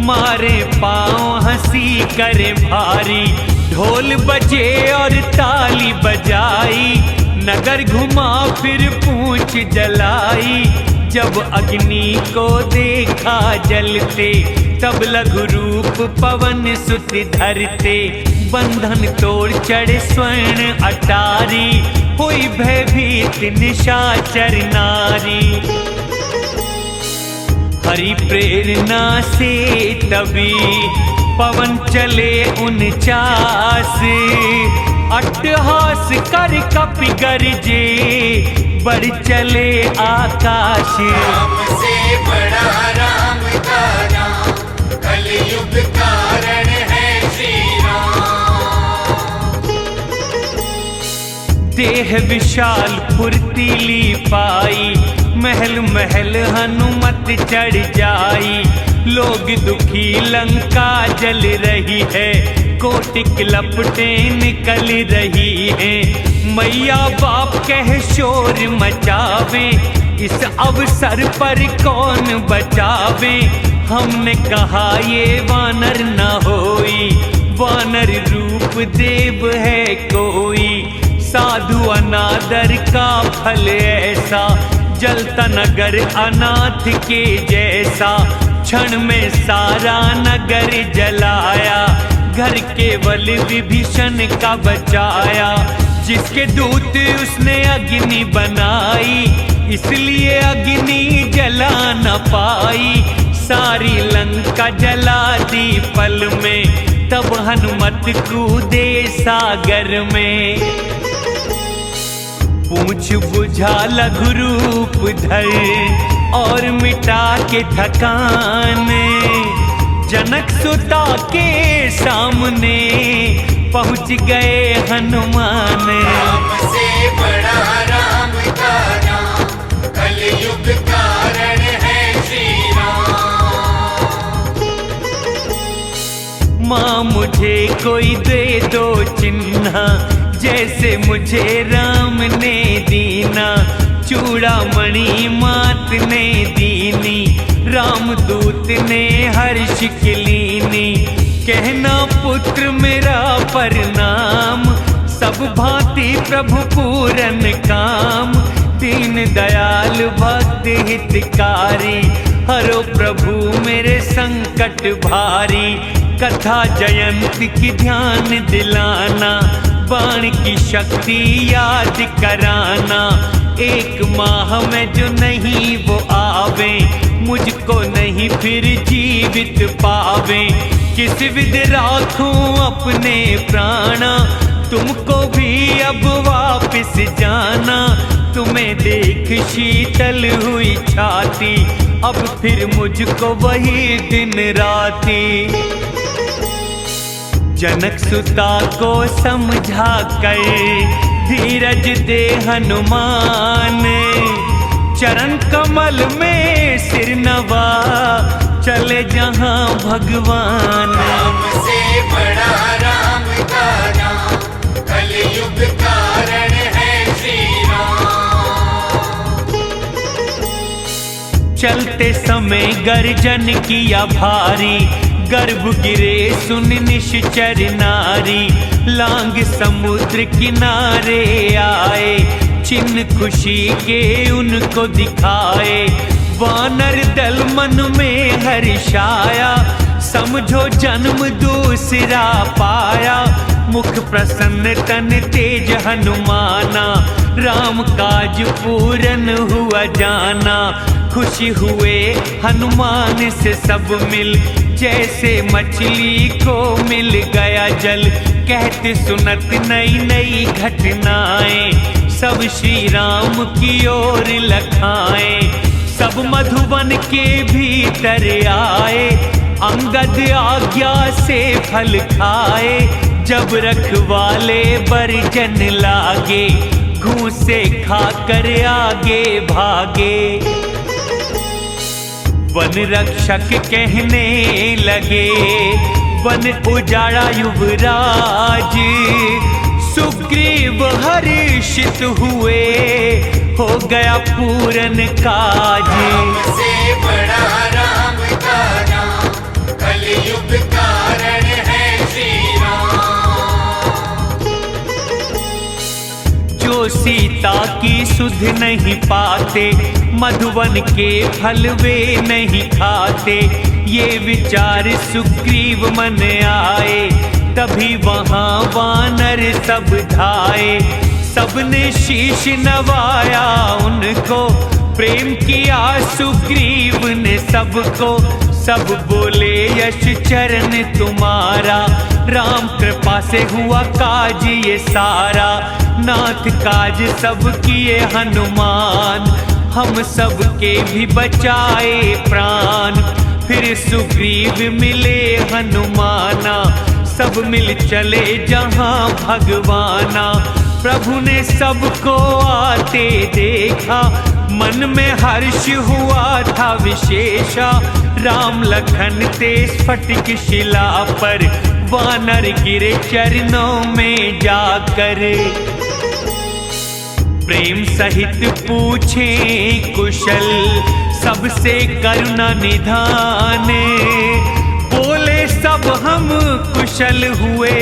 [SPEAKER 1] मारे पाँव हंसी करे भारी। ढोल बजे और ताली बजाई, नगर घुमा फिर पूंछ जलाई। जब अग्नि को देखा जलते, तब लघु रूप पवन सुत धरते। बंधन तोड़ चढ़े स्वर्ण अटारी, हुई भयभीत निशाचर नारी। हरि प्रेरणा से तभी पवन चले 49, अट्टहास कर कपि गरजे, बढ़ चले आकाश।
[SPEAKER 2] राम से बड़ा राम का नाम, कलयुग कारण है श्री राम।
[SPEAKER 1] देह विशाल फुर्तीली पाई, महल महल हनुमत चढ़ जाई। लोग दुखी लंका जल रही है, कोटिक लपटें निकल रही हैं। मैया बाप कह शोर मचावे, इस अवसर पर कौन बचावे। हमने कहा ये वानर न होई, वानर रूप देव है कोई। साधु अनादर का फल ऐसा, जलता नगर अनाथ के जैसा। क्षण में सारा नगर जलाया, घर केवल विभीषण का बचाया। जिसके दूत उसने अग्नि बनाई, इसलिए अग्नि जला न पाई। सारी लंका जला दी पल में, तब हनुमत कूदे सागर में। पूंछ बुझा लघु रूप धर और मिटा के थकान, जनक सुता के सामने पहुंच गए हनुमान।
[SPEAKER 2] राम से बड़ा राम का नाम, कलयुग कारण है श्री राम।
[SPEAKER 1] माँ मुझे कोई दे दो चिन्ह, जैसे मुझे राम ने दीना। चूड़ामणि मात ने दीनी, रामदूत ने हर्ष की लीनी। कहना पुत्र मेरा प्रणाम, सब भांति प्रभु पूरन काम। दीन दयाल भक्त हितकारी, हरो प्रभु मेरे संकट भारी। कथा जयंती की ध्यान दिलाना, बाण की शक्ति याद कराना। एक माह में जो नहीं वो आवे, मुझको नहीं फिर जीवित पावे। किस विध राखूं अपने प्राणा, तुमको भी अब वापस जाना। तुम्हें देख शीतल हुई छाती, अब फिर मुझको वही दिन राती। जनक सुता को समझा कर धीरज दे हनुमान। चरण कमल में सिर नवा, चले जहां भगवान।
[SPEAKER 2] राम से बड़ा राम का नाम, कलयुग कारण है श्री राम।
[SPEAKER 1] चलते समय गर्जन किया भारी, गर्भ गिरे सुन निश्चर नारी। लांग समुद्र किनारे आए, चिन्ह खुशी के उनको दिखाए। वानर दल मन में हर्षाया, समझो जन्म दूसरा पाया। मुख प्रसन्न तन तेज हनुमाना, राम काज पूरन हुआ जाना। खुशी हुए हनुमान से सब मिल, जैसे मछली को मिल गया जल। कहते सुनत नई नई घटनाएं, सब श्री राम की ओर लखाएं। सब मधुबन के भीतर आए, अंगद आज्ञा से फल खाए। जब रखवाले बरजन लागे, घूसे खाकर आगे भागे। वन रक्षक कहने लगे, वन उजाड़ा युवराज। सुग्रीव हर्षित हुए, हो गया पूरन काज।
[SPEAKER 2] राम से बड़ा राम का नाम, कलयुग कारण है श्री राम।
[SPEAKER 1] जो सीता की सुध नहीं पाते, मधुवन के फल वे नहीं खाते। ये विचार सुग्रीव मन आए, तभी वहां वानर सब धाए। सबने शीश नवाया उनको, प्रेम किया सुग्रीव ने सबको। सब बोले यश चरण तुम्हारा, राम कृपा से हुआ काज ये सारा। नाथ काज सब किए हनुमान, हम सब के भी बचाए प्राण। फिर सुग्रीव मिले हनुमाना, सब मिल चले जहां भगवाना। प्रभु ने सबको आते देखा, मन में हर्ष हुआ था विशेषा। राम लखन ते स्फटिक शिला पर, वानर गिरे चरणों में जाकर। प्रेम सहित पूछे कुशल, सबसे करुणा निधान। बोले सब हम कुशल हुए,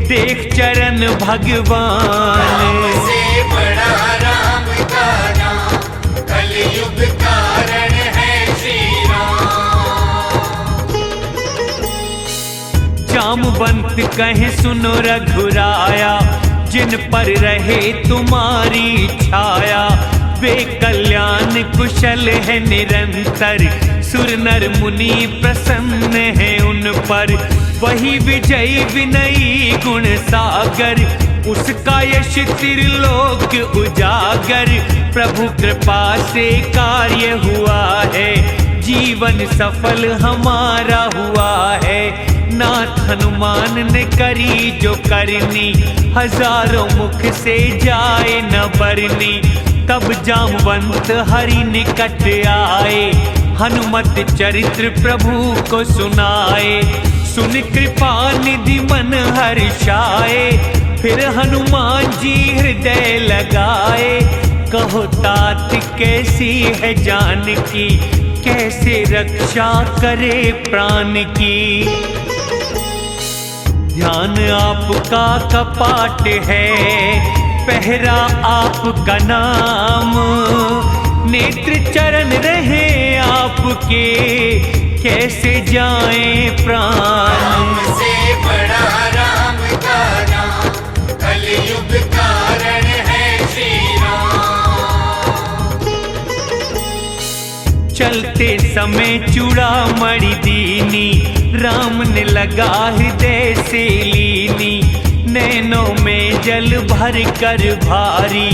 [SPEAKER 1] देख चरण भगवान।
[SPEAKER 2] राम से बड़ा राम का नाम, कलयुग कारण है श्री राम।
[SPEAKER 1] जामवंत कहे सुनो रघुराया, जिन पर रहे तुम्हारी छाया। वे कल्याण कुशल है निरंतर, सुर नर मुनि प्रसन्न है उन पर। वही विजयी विनयी गुण सागर, उसका यश त्रिलोक उजागर। प्रभु कृपा से कार्य हुआ है, जीवन सफल हमारा हुआ है। नाथ हनुमान ने करी जो करनी, हजारों मुख से जाए न बरनी। तब जामवंत हरि निकट आए, हनुमत चरित्र प्रभु को सुनाए। सुन कृपा निधि मन हर्षाए, फिर हनुमान जी हृदय लगाए। कहो तात कैसी है जानकी, कैसे रक्षा करे प्राण की। ध्यान आपका कपाट है, पहरा आपका नाम। नेत्र चरण रहे आपके, कैसे जाए प्राण।
[SPEAKER 2] राम से बड़ा राम का नाम, कलयुग कारण है श्री राम।
[SPEAKER 1] चलते समय चूड़ामणि दीनी, राम ने लगा हृदय से लीनी। नैनों में जल भर कर भारी,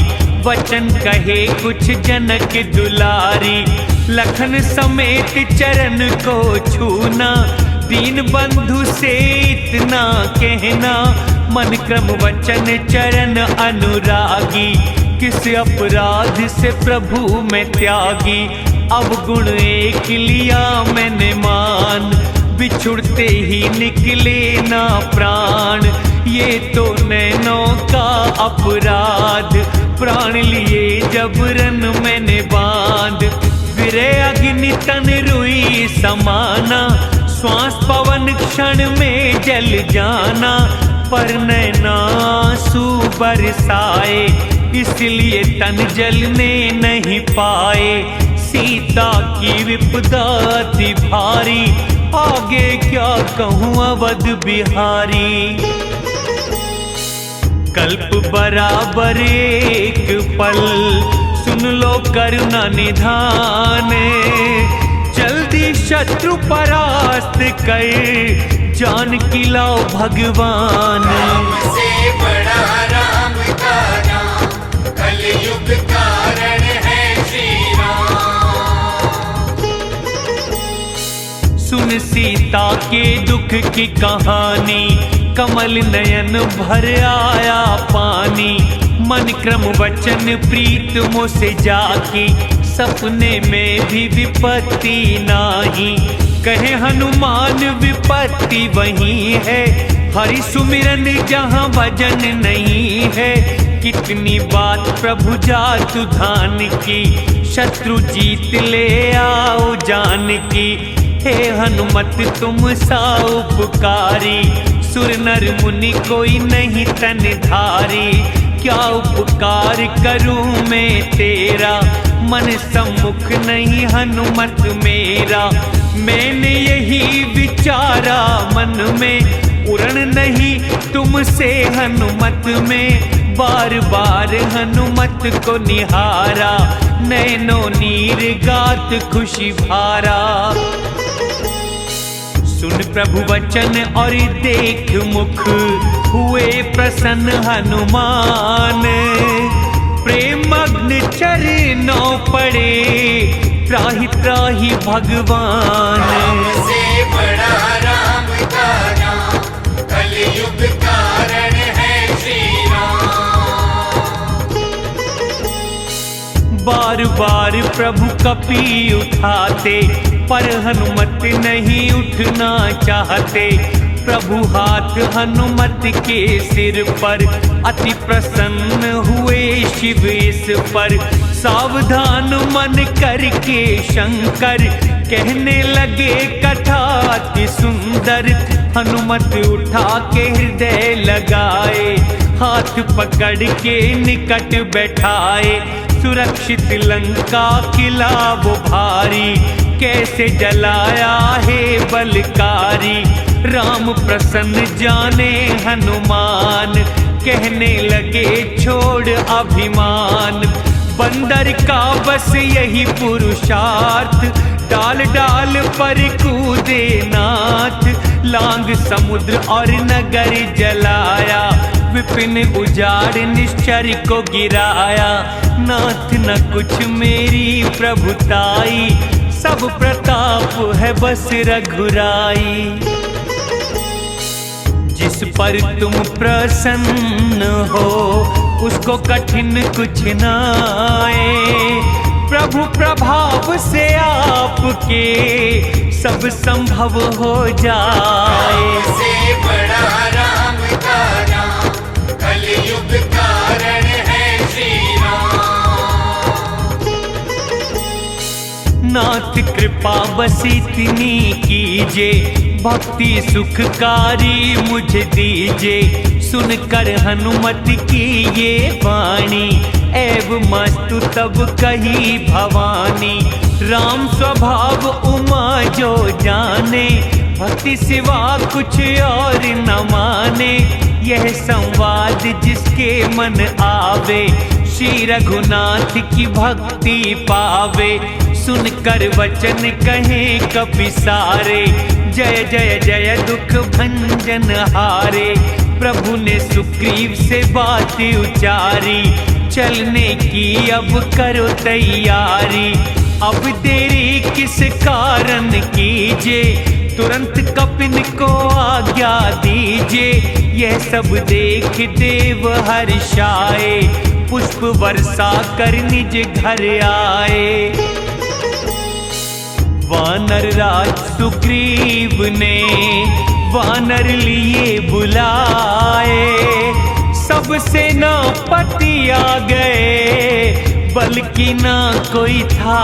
[SPEAKER 1] वचन कहे कुछ जनक दुलारी। लखन समेत चरण को छूना, दीन बंधु से इतना कहना। मन क्रम वचन चरण अनुरागी, किस अपराध से प्रभु में त्यागी। अब गुण एक लिया मैंने मान, बिछुड़ते ही निकले ना प्राण। ये तो नैनों का अपराध, प्राण लिए जबरन मैंने बांध। विरह अग्नि तन रुई समाना, श्वास पवन क्षण में जल जाना। पर नैना आंसू बरसाए, इसलिए तन जलने नहीं पाए। सीता की विपदा थी भारी, आगे क्या कहूँ अवध बिहारी। कल्प बराबर एक पल, सुन लो करुणा निधान। जल्दी शत्रु परास्त कर, जान की लाओ भगवान।
[SPEAKER 2] राम से बड़ा राम का नाम, कलयुग कारण है श्री राम।
[SPEAKER 1] सुन सीता के दुख की कहानी, कमल नयन भर आया पानी। मन क्रम वचन प्रीत मुझसे जाकी, सपने में भी विपत्ति नाही। कहे हनुमान विपत्ति वही है, हरि सुमिरन जहाँ भजन नहीं है। कितनी बात प्रभु जातु धान की, शत्रु जीत ले आओ जान की। हे हनुमत तुम सा उपकारी, सुर नर मुनि कोई नहीं तन धारी। क्या उपकार करूं मैं तेरा, मन सम्मुख नहीं हनुमत मेरा। मैंने यही विचारा मन में, उड़न नहीं तुमसे हनुमत में। बार बार हनुमत को निहारा, नैनो नीर गात खुशी भारा। सुन प्रभु वचन और देख मुख, हुए प्रसन्न हनुमान। प्रेमग्न चरणों पड़े, त्राहि त्राहि भगवान।
[SPEAKER 2] राम से बड़ा राम का नाम, कलयुग कारण है श्री राम।
[SPEAKER 1] बार बार प्रभु कपी उठाते, पर हनुमत नहीं उठना चाहते। प्रभु हाथ हनुमत के सिर पर, अति प्रसन्न हुए शिव इस पर। सावधान मन करके शंकर, कहने लगे कथा अति सुंदर। हनुमत उठा के हृदय लगाए, हाथ पकड़ के निकट बैठाए। सुरक्षित लंका किला वो भारी, कैसे जलाया है बलकारी। राम प्रसन्न जाने हनुमान, कहने लगे छोड़ अभिमान। बंदर का बस यही पुरुषार्थ, डाल डाल पर कूदे नाथ। लांग समुद्र और नगर जलाया, विपिन उजाड़ निश्चर को गिराया। नाथ न कुछ मेरी प्रभुताई, सब प्रताप है बस रघुराई। जिस पर तुम प्रसन्न हो, उसको कठिन कुछ न आए। प्रभु प्रभाव से आपके, सब संभव हो जाए।
[SPEAKER 2] राम से बड़ा राम का नाम, कलयुग कारण है श्री राम।
[SPEAKER 1] नाथ कृपा बस इतनी कीजे, भक्ति सुखकारी मुझे दीजे। सुनकर हनुमत की ये वाणी, एव मस्तु तब कही भवानी। राम स्वभाव उमा जो जाने, भक्ति सिवा कुछ और न माने। यह संवाद जिसके मन आवे, श्री रघुनाथ की भक्ति पावे। सुनकर वचन कहे कपि सारे, जय जय जय दुख भंजन हारे। प्रभु ने सुग्रीव से बात उचारी, चलने की अब करो तैयारी। अब देरी किस कारण कीजे, तुरंत कपिन को आज्ञा दीजे। यह सब देख देव हर्षाए, पुष्प वर्षा कर निज घर आए। वानर राज सुग्रीव ने वानर लिए बुलाए। सब सेनापति आ गए, बल्कि ना कोई था।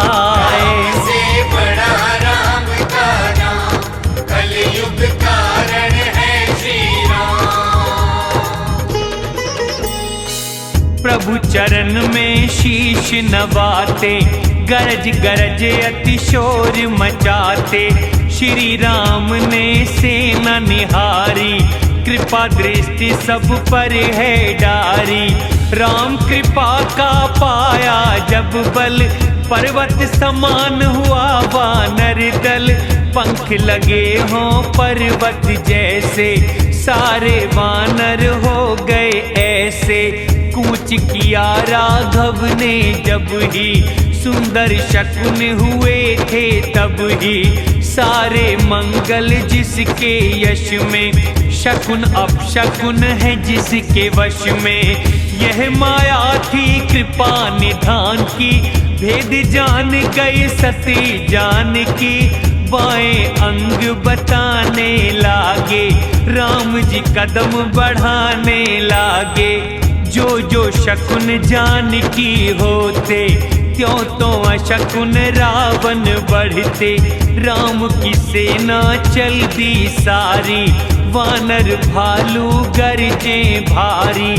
[SPEAKER 2] राम से बड़ा राम का नाम, कलयुग कारण है श्री राम।
[SPEAKER 1] प्रभु चरण में शीश नवाते, गरज गरज अति शोर मचाते। श्री राम ने सेना निहारी, कृपा दृष्टि सब पर है डारी। राम कृपा का पाया जब बल, पर्वत समान हुआ वानर दल। पंख लगे हों पर्वत जैसे, सारे वानर हो गए ऐसे। कूच किया राघव ने जब ही, सुंदर शकुन हुए थे तब ही। सारे मंगल जिसके यश में, शकुन अपशकुन है जिसके वश में। यह माया थी कृपा निधान की, भेद जान गए सती जानकी। बाएं अंग बताने लागे, राम जी कदम बढ़ाने लागे। जो जो शकुन जानकी होते, त्यों तो अशकुन रावण बढ़ते। राम की सेना चल दी सारी, वानर भालू गरजे भारी।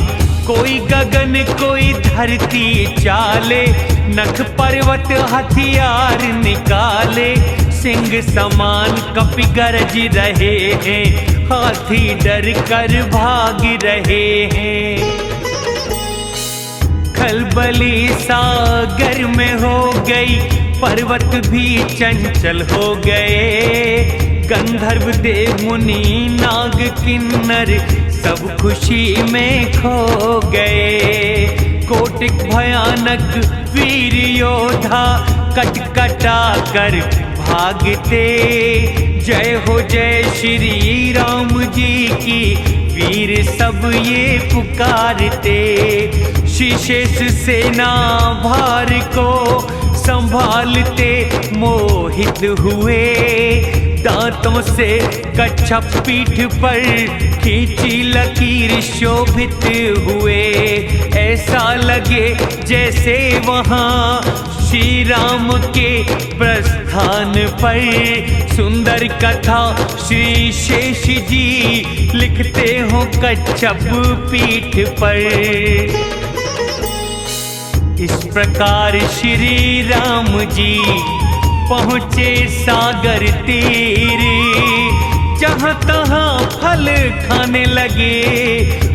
[SPEAKER 1] कोई गगन कोई धरती चाले, नख पर्वत हथियार निकाले। सिंह समान कपि गरज रहे हैं, हाथी डर कर भाग रहे हैं। खलबली सागर में हो गई, पर्वत भी चंचल हो गए। गंधर्व देव मुनि नाग किन्नर, सब खुशी में खो गए। कोटिक भयानक वीर योद्धा, कटकटा कर भागते। जय हो जय श्री राम जी की, वीर सब ये पुकारते। शीशेष सेना भार को संभालते, मोहित हुए। दांतों से कच्छप पीठ पर खींची लकीर शोभित हुए। ऐसा लगे जैसे वहाँ श्री राम के प्रस्थान पर। सुंदर कथा श्री शेष जी लिखते हो कच्छप पीठ पर। इस प्रकार श्री राम जी पहुँचे सागर तीर। जहाँ तहाँ फल खाने लगे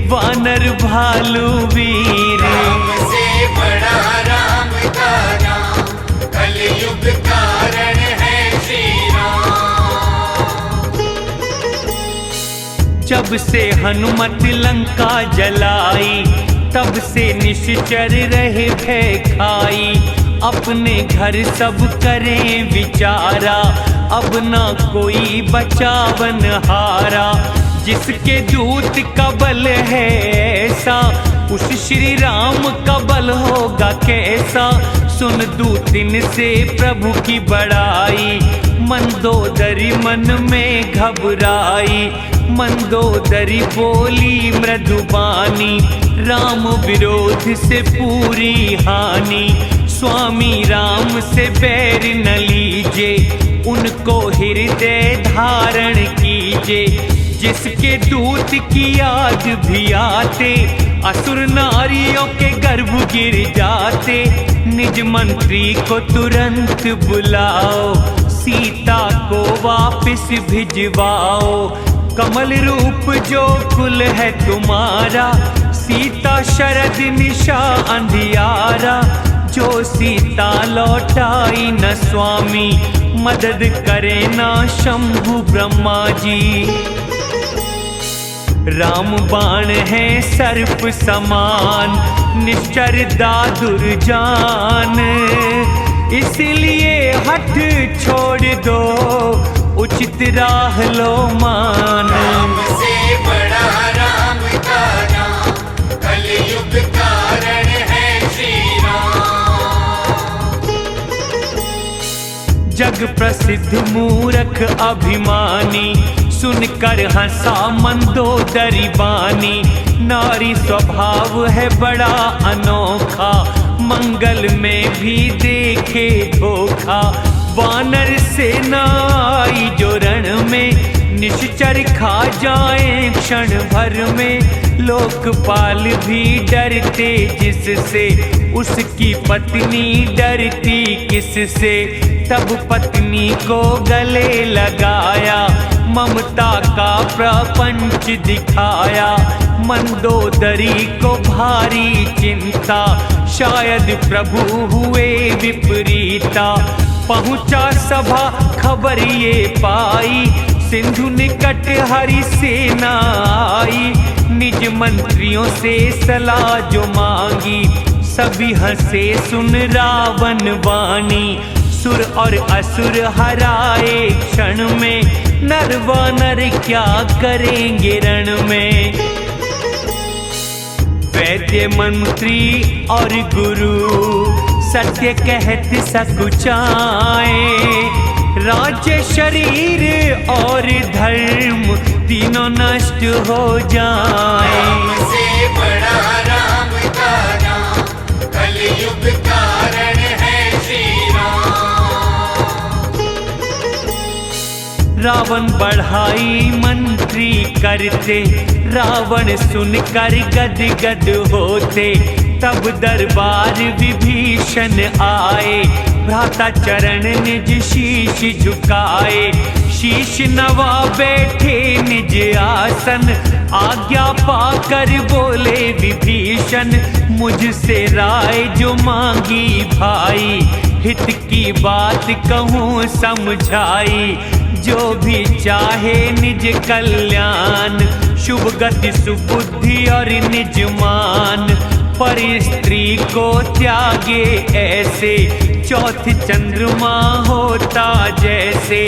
[SPEAKER 1] वानर भालू वीर।
[SPEAKER 2] राम से बड़ा राम का नाम, कलयुग कारण है श्री राम।
[SPEAKER 1] जब से हनुमत लंका जलाई, तब से निश्चर रहे भय खाई। अपने घर सब करें विचारा, अब ना कोई बचावन हारा। जिसके दूत का बल है ऐसा, उस श्री राम का बल होगा कैसा। सुन दूतिन से प्रभु की बड़ाई, मंदोदरी मन में घबराई। मंदोदरी बोली मृदुबानी, राम विरोध से पूरी हानि। स्वामी राम से बैर न लीजे, उनको हृदय धारण कीजे। जिसके दूत की याद भी आते, असुर नारियों के गर्भ गिर जाते। निज मंत्री को तुरंत बुलाओ, सीता को वापस भिजवाओ। कमल रूप जो कुल है तुम्हारा, सीता शरद निशा अंधियारा। जो सीता लौटाई न स्वामी, मदद करे ना शंभु ब्रह्मा जी। राम बाण है सर्प समान, निश्चर दादुर जान। इसलिए हठ छोड़ दो, उचित राह लो मान।
[SPEAKER 2] राम से बड़ा राम का नाम, कलयुग कारण है श्री राम।
[SPEAKER 1] जग प्रसिद्ध मूरख अभिमानी, सुनकर हंसा मंदोदरी बानी। नारी स्वभाव है बड़ा अनोखा, मंगल में भी देखे धोखा। वानर सेना आई जो रण में, निश्चर खा जाए क्षण भर में। लोकपाल भी डरते जिससे, उसकी पत्नी डरती किससे। तब पत्नी को गले लगाया, ममता का प्रपंच दिखाया। मंदोदरी को भारी चिंता, शायद प्रभु हुए विपरीता। पहुंचा सभा खबर ये पाई, सिंधु निकट हरि सेना आई। निज मंत्रियों से सलाह जो मांगी, सभी हंसे सुन रावण वाणी। सुर और असुर हराए क्षण में, नर वानर क्या करेंगे रण में। वैद्य मंत्री और गुरु सत्य कहत सकुचाए। राज्य शरीर और धर्म तीनों नष्ट हो जाए।
[SPEAKER 2] राम से बड़ा राम का नाम, कलयुग कारण है श्री राम।
[SPEAKER 1] रावण बढ़ाई मंत्री करते, रावण सुनकर गद गद होते। तब दरबार विभीषण आए, भ्राता चरण निज शीश झुकाए। शीश नवा बैठे निज आसन, आज्ञा पाकर बोले विभीषण। मुझसे राय जो मांगी भाई, हित की बात कहूँ समझाई। जो भी चाहे निज कल्याण, शुभ गति सुबुद्धि और निज मान। पर स्त्री को त्यागे ऐसे, चौथ चंद्रमा होता जैसे।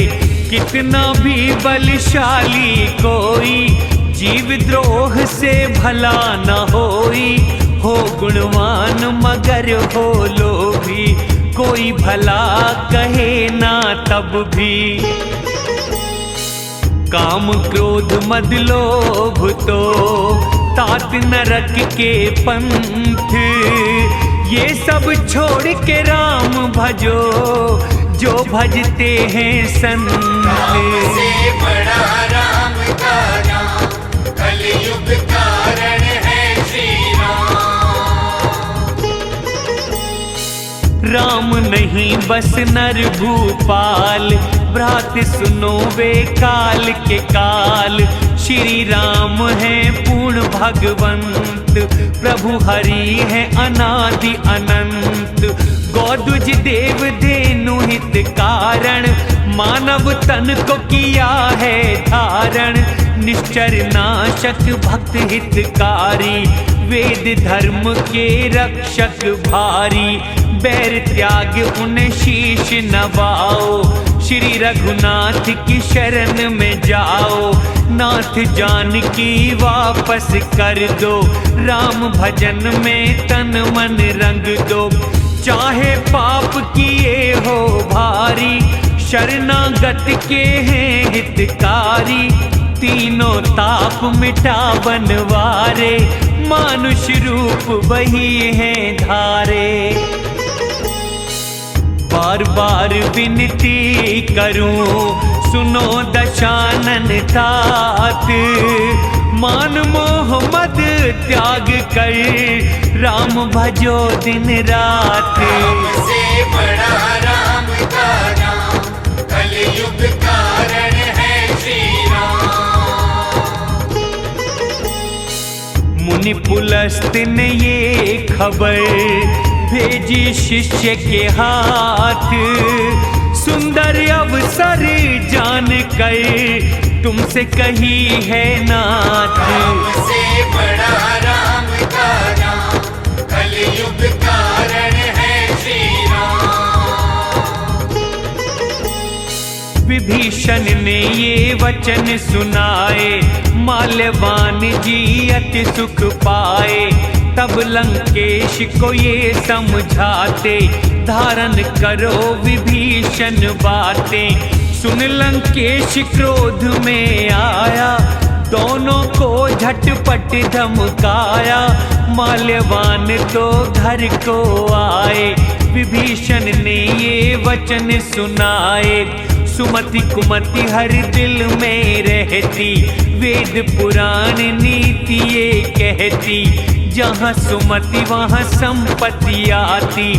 [SPEAKER 1] कितना भी बलशाली कोई, जीव द्रोह से भला न होई। हो गुणवान मगर हो लोभी, कोई भला कहे ना तब भी। काम क्रोध मद लोभ तो तात नरक के पंथ। ये सब छोड़ के राम भजो, जो भजते हैं संत।
[SPEAKER 2] राम से बड़ा राम का नाम, कलयुग कारण है श्री राम।
[SPEAKER 1] राम नहीं बस नर भूपाल, भ्रात सुनो वे काल के काल। श्री राम है पूर्ण भगवंत, प्रभु हरि है अनादि अनंत। गौदुज देव धेनु हित कारण, मानव तन को किया है धारण। निश्चर नाशक भक्त हितकारी, वेद धर्म के रक्षक भारी। बैर त्याग उन्हें शीश नवाओ, श्री रघुनाथ की शरण में जाओ। नाथ जानकी वापस कर दो, राम भजन में तन मन रंग दो। चाहे पाप किए हो भारी, शरणागत के हैं हितकारी। तीनों ताप मिटा बनवारे, मानुष रूप वही है धारे। बार बार विनती करूं, सुनो दशानन तात। मान मोह मद त्याग कर, राम भजो दिन रात।
[SPEAKER 2] राम से बड़ा राम का नाम, कलयुग कारण है श्री राम।
[SPEAKER 1] मुनि पुलस्त ने ये खबर भेजी शिष्य के हाथ। सुंदर अवसर जान कर तुमसे कही है नाथ।
[SPEAKER 2] राम से बड़ा राम का नाम, कलयुग कारण है श्री राम। विभीषण
[SPEAKER 1] ने ये वचन सुनाए, माल्यवान जी अति सुख पाए। तब लंकेश को ये समझाते, धारण करो विभीषण बातें। सुन लंकेश क्रोध में आया, दोनों को झटपट धमकाया। माल्यवान तो घर को आए, विभीषण ने ये वचन सुनाए। सुमति कुमति हर दिल में रहती, वेद पुराण नीति ये कहती, जहाँ सुमति वहाँ संपत्ति आती,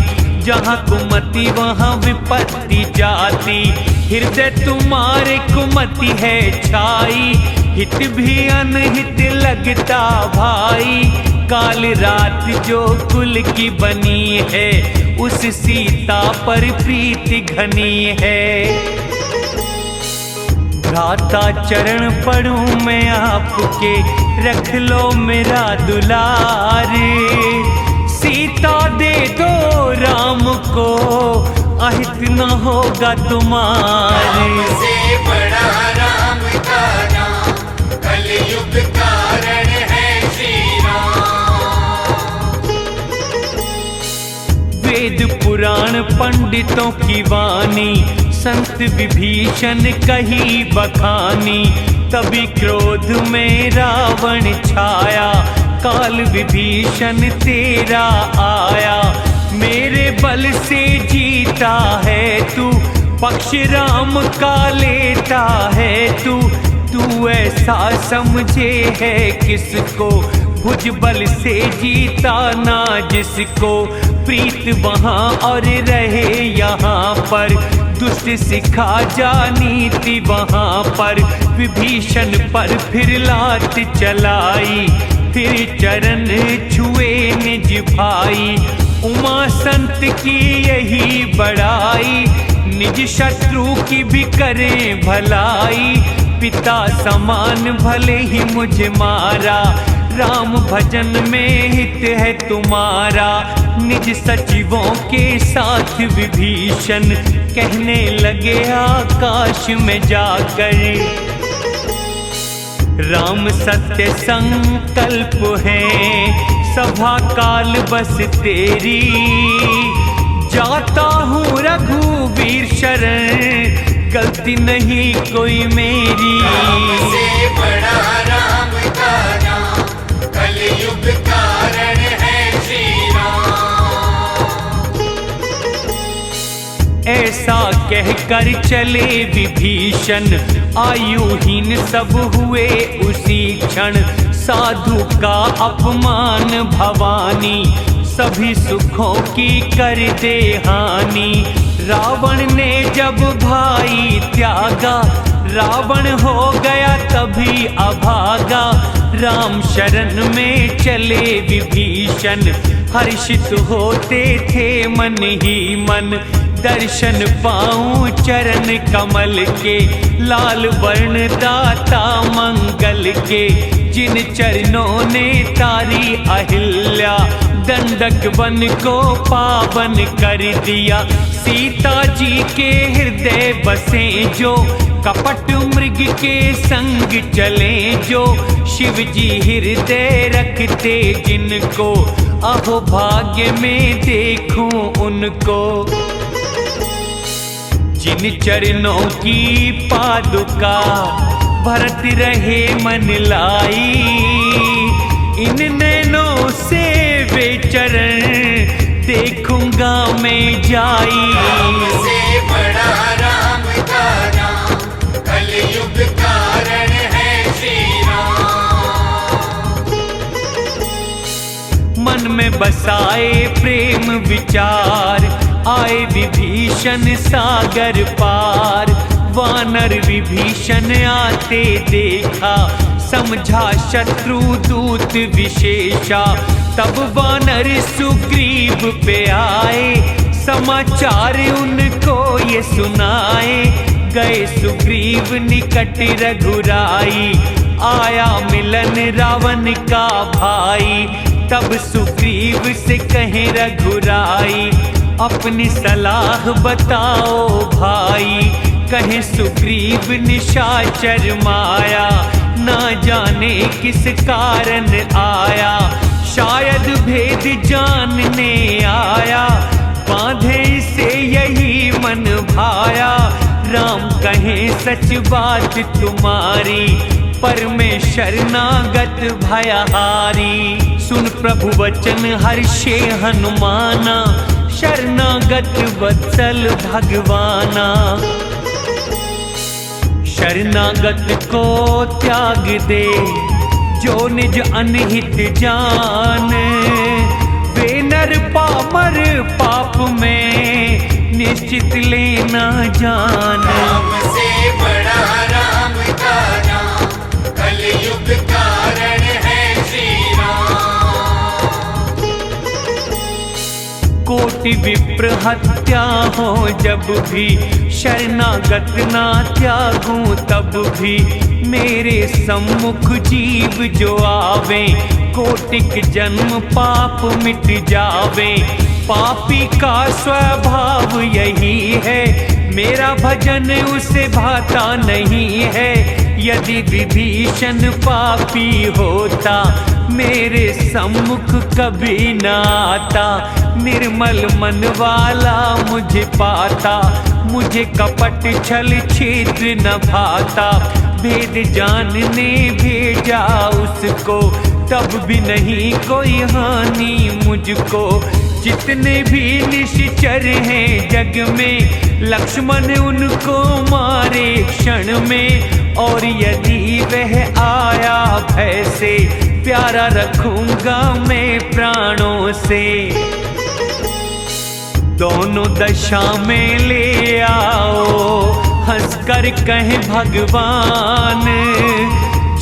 [SPEAKER 1] जहाँ कुमति वहाँ विपत्ति जाती। हृदय तुम्हारे कुमति है छाई, हित भी अनहित लगता भाई। काल रात जो कुल की बनी है, उस सीता पर प्रीति घनी है। भ्राता चरण पढ़ूं मैं आपके, रख लो मेरा दुलार। सीता दे दो राम को, अहित न होगा तुम्हारे।
[SPEAKER 2] राम से बड़ा राम का नाम, कलयुग कारण है श्री राम।
[SPEAKER 1] वेद पुराण पंडितों की वाणी, संत विभीषण कही बखानी। तभी क्रोध में रावण छाया, काल विभीषण तेरा आया। मेरे बल से जीता है तू, पक्ष राम का लेता है तू। तू ऐसा समझे है किसको, भुज बल से जीता ना जिसको। प्रीत वहाँ और रहे यहाँ पर, दुष्ट सिखा जा नीति वहाँ पर। विभीषण पर फिर लात चलाई, फिर चरण छुए निज भाई। उमा संत की यही बड़ाई, निज शत्रु की भी करें भलाई। पिता समान भले ही मुझे मारा, राम भजन में हित है तुम्हारा। निज सचिवों के साथ विभीषण, कहने लगे आकाश में जाकर। राम सत्य संकल्प है, सभा काल बस तेरी। जाता हूँ रघुवीर शरण, गलती नहीं कोई मेरी।
[SPEAKER 2] राम से बड़ा राम का नाम, कलयुग कारण है श्री राम।
[SPEAKER 1] ऐसा कहकर चले विभीषण, आयुहीन सब हुए उसी क्षण। साधु का अपमान भवानी, सभी सुखों की कर दे हानि। रावण ने जब भाई त्यागा, रावण हो गया तभी अभागा। राम शरण में चले विभीषण, हर्षित होते थे मन ही मन। दर्शन पाऊं चरण कमल के, लाल वर्ण दाता मंगल के। जिन चरणों ने तारी अहिल्या, दंडक वन को पावन कर दिया। सीता जी के हृदय बसे जो, कपट मृग के संग चले जो। शिव जी हृदय रखते जिनको, अहो भाग्य में देखूं उनको। जिन चरणों की पादुका, भरत रहे मन लाई। इन नैनों से वे चरण, देखूंगा मैं जाई।
[SPEAKER 2] राम से बड़ा राम का नाम, कलयुग कारण है श्री राम।
[SPEAKER 1] मन में बसाए प्रेम विचार, आए विभीषण सागर पार। वानर विभीषण आते देखा, समझा शत्रु दूत विशेषा। तब वानर सुग्रीव पे आए, समाचार उनको ये सुनाए। गए सुग्रीव निकट रघुराई, आया मिलन रावण का भाई। तब सुग्रीव से कहे रघुराई, अपनी सलाह बताओ भाई। कहे सुग्रीव निशाचर माया, ना जाने किस कारण आया। शायद भेद जानने आया, बांधे से यही मन भाया। राम कहे सच बात तुम्हारी, पर मैं शरणागत भयहारी। सुन प्रभु वचन हर्षे हनुमाना, शरणागत वत्सल भगवाना। शरणागत को त्याग दे जो निज अनहित जान। वे नर पामर पाप में निश्चित लेना जान।
[SPEAKER 2] राम से बड़ा राम का नाम, कलयुग कारण है श्री राम।
[SPEAKER 1] कोटि विप्र हत्या हो जब भी, शरणागत ना त्यागूं तब भी। मेरे सम्मुख जीव जो आवे, कोटिक जन्म पाप मिट जावे। पापी का स्वभाव यही है, मेरा भजन उसे भाता नहीं है। यदि विभीषण पापी होता, मेरे सम्मुख कभी न आता। निर्मल मन वाला मुझे पाता, मुझे कपट छल छिद्र न भाता। भेद जानने भेजा उसको, तब भी नहीं कोई हानि मुझको। जितने भी निश्चर हैं जग में, लक्ष्मण उनको मारे क्षण में। और यदि वह आया भय से, प्यारा रखूंगा मैं प्राणों से। दोनों दशा में ले आओ, हंसकर कहें भगवान।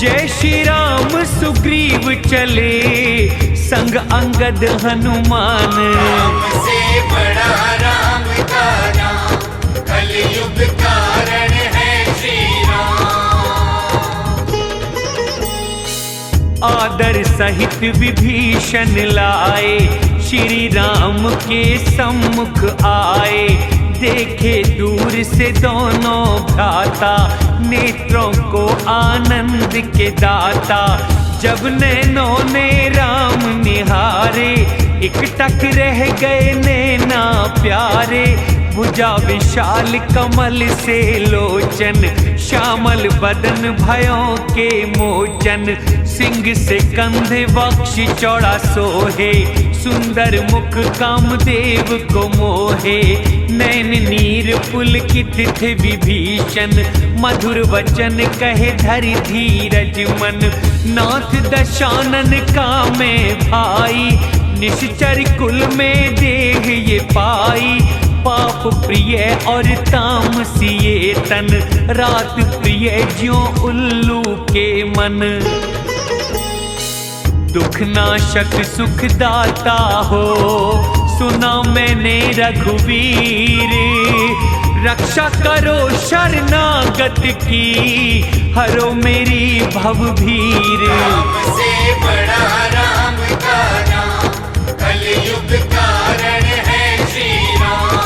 [SPEAKER 1] जय श्री राम सुग्रीव चले, संग अंगद हनुमान।
[SPEAKER 2] राम से बड़ा राम का नाम, कलयुग कारण है श्री राम।
[SPEAKER 1] आदर सहित विभीषण लाए, श्री राम के सम्मुख आए। देखे दूर से दोनों भ्राता, नेत्रों को आनंद के दाता। जब नैनों ने राम निहारे, एकटक रह गए नैना प्यारे। भुजा विशाल कमल से लोचन, श्यामल बदन भयों के मोचन। सिंह से कंधे वक्ष चौड़ा सोहे, सुंदर मुख कामदेव को मोहे। नैन नीर पुलकित थे विभीषण, मधुर वचन कहे धरि धीरज मन। नाथ दशानन का मैं भाई, निश्चर कुल में देह ये पाई। पाप प्रिय और तामसिए तन, रात प्रिय ज्यों उल्लू के मन। दुख नाशक सुख दाता हो, सुना मैंने रघुवीर। रक्षा करो शरणागत की, हरो मेरी भवभीर।
[SPEAKER 2] राम से बड़ा राम का नाम, कलयुग कारण है श्री राम।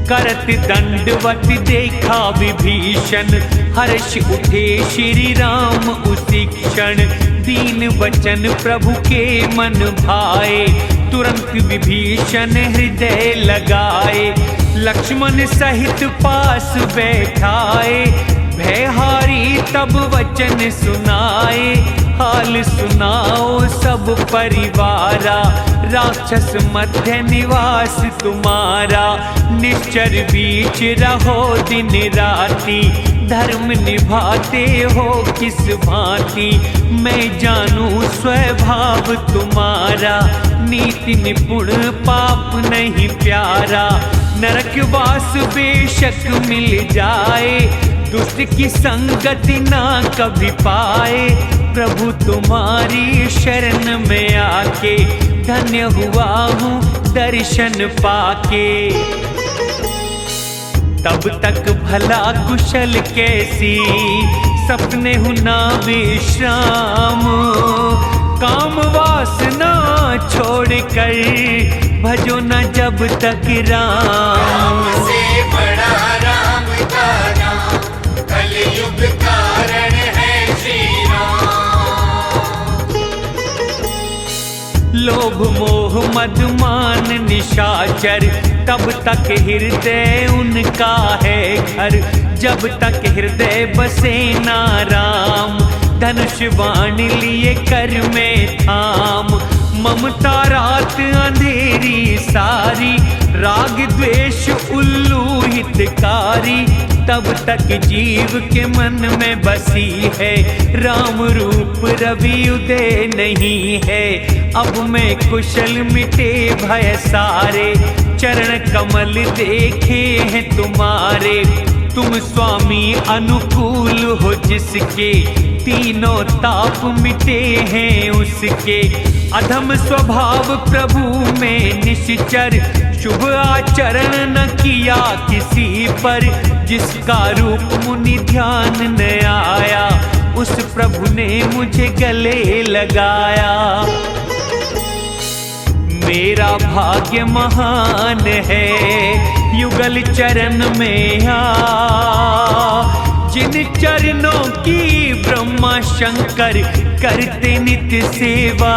[SPEAKER 1] करत दंडवत देखा विभीषण, हर्ष उठे श्री राम उसी क्षण। दीन वचन प्रभु के मन भाए, तुरंत विभीषण हृदय लगाए। लक्ष्मण सहित पास बैठाए, भयहारी तब वचन सुनाए। हाल सुनाओ सब परिवारा, राक्षस मध्य निवास तुम्हारा। निश्चर बीच रहो दिन राति, धर्म निभाते हो किस भांति। मैं जानूं स्वभाव तुम्हारा, नीति निपुण पाप नहीं प्यारा। नरकवास बेशक मिल जाए, दुष्ट की संगति ना कभी पाए। प्रभु तुम्हारी शरण में आके, धन्य हुआ हूँ दर्शन पाके। तब तक भला कुशल कैसी, सपने हूँ ना विश्राम। काम वासना छोड़ कर, भजो न जब तक राम।
[SPEAKER 2] राम से बड़ा राम का नाम, कलयुग कारण है श्री राम।
[SPEAKER 1] लोभ मोह मद मान निशाचर, तब तक हृदय उनका है घर। जब तक हृदय बसे ना राम, धनुष बाण लिए कर में थाम। मम ममता रात अंधेरी सारी, राग द्वेष उल्लू हितकारी, तब तक जीव के मन में बसी है, राम रूप रवि उदय नहीं है। अब मैं कुशल मिटे भय सारे, चरण कमल देखे हैं तुम्हारे। तुम स्वामी अनुकूल हो जिसके, तीनों ताप मिटे हैं उसके। अधम स्वभाव प्रभु में निश्चर, शुभ आचरण न किया किसी पर। जिसका रूप मुनि ध्यान न आया, उस प्रभु ने मुझे गले लगाया। मेरा भाग्य महान है युगल चरण में आ, जिन चरणों की ब्रह्मा शंकर करते नित्य सेवा।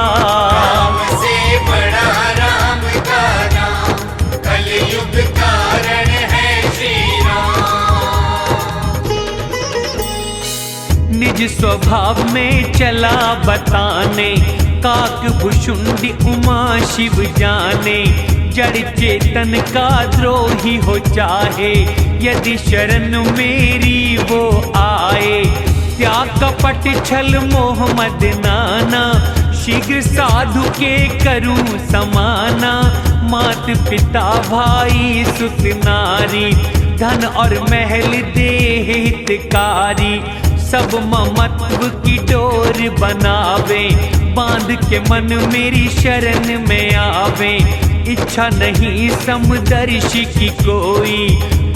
[SPEAKER 2] राम से बड़ा राम का नाम, कलयुग कारण है श्री राम।
[SPEAKER 1] निज स्वभाव में चला बताने, काक भुषुंडी उमा शिव जाने। जड़ चेतन का द्रोही हो चाहे, यदि शरण मेरी वो आए। त्याग कपट छल मोह मद नाना, शीघ्र साधु के करूं समाना। मात पिता भाई सुत नारी, धन और महल देह हितकारी। सब ममत्व की डोर बनावे, बांध के मन मेरी शरण में आवे। इच्छा नहीं समदर्शी की कोई,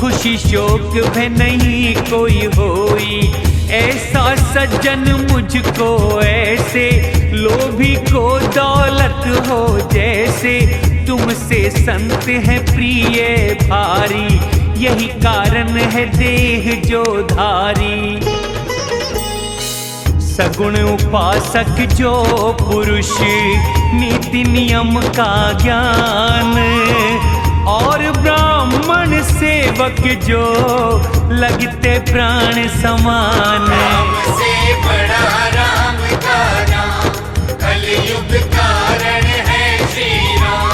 [SPEAKER 1] खुशी शोक भय नहीं कोई होई। ऐसा सज्जन मुझको ऐसे, लोभी को दौलत हो जैसे। तुमसे संत है प्रिय भारी, यही कारण है देह जो धारी। सगुण उपासक जो पुरुष, नीति नियम का ज्ञान। और ब्राह्मण सेवक जो, लगते प्राण समान।
[SPEAKER 2] राम से बड़ा राम का नाम, कलयुग कारण है श्री राम।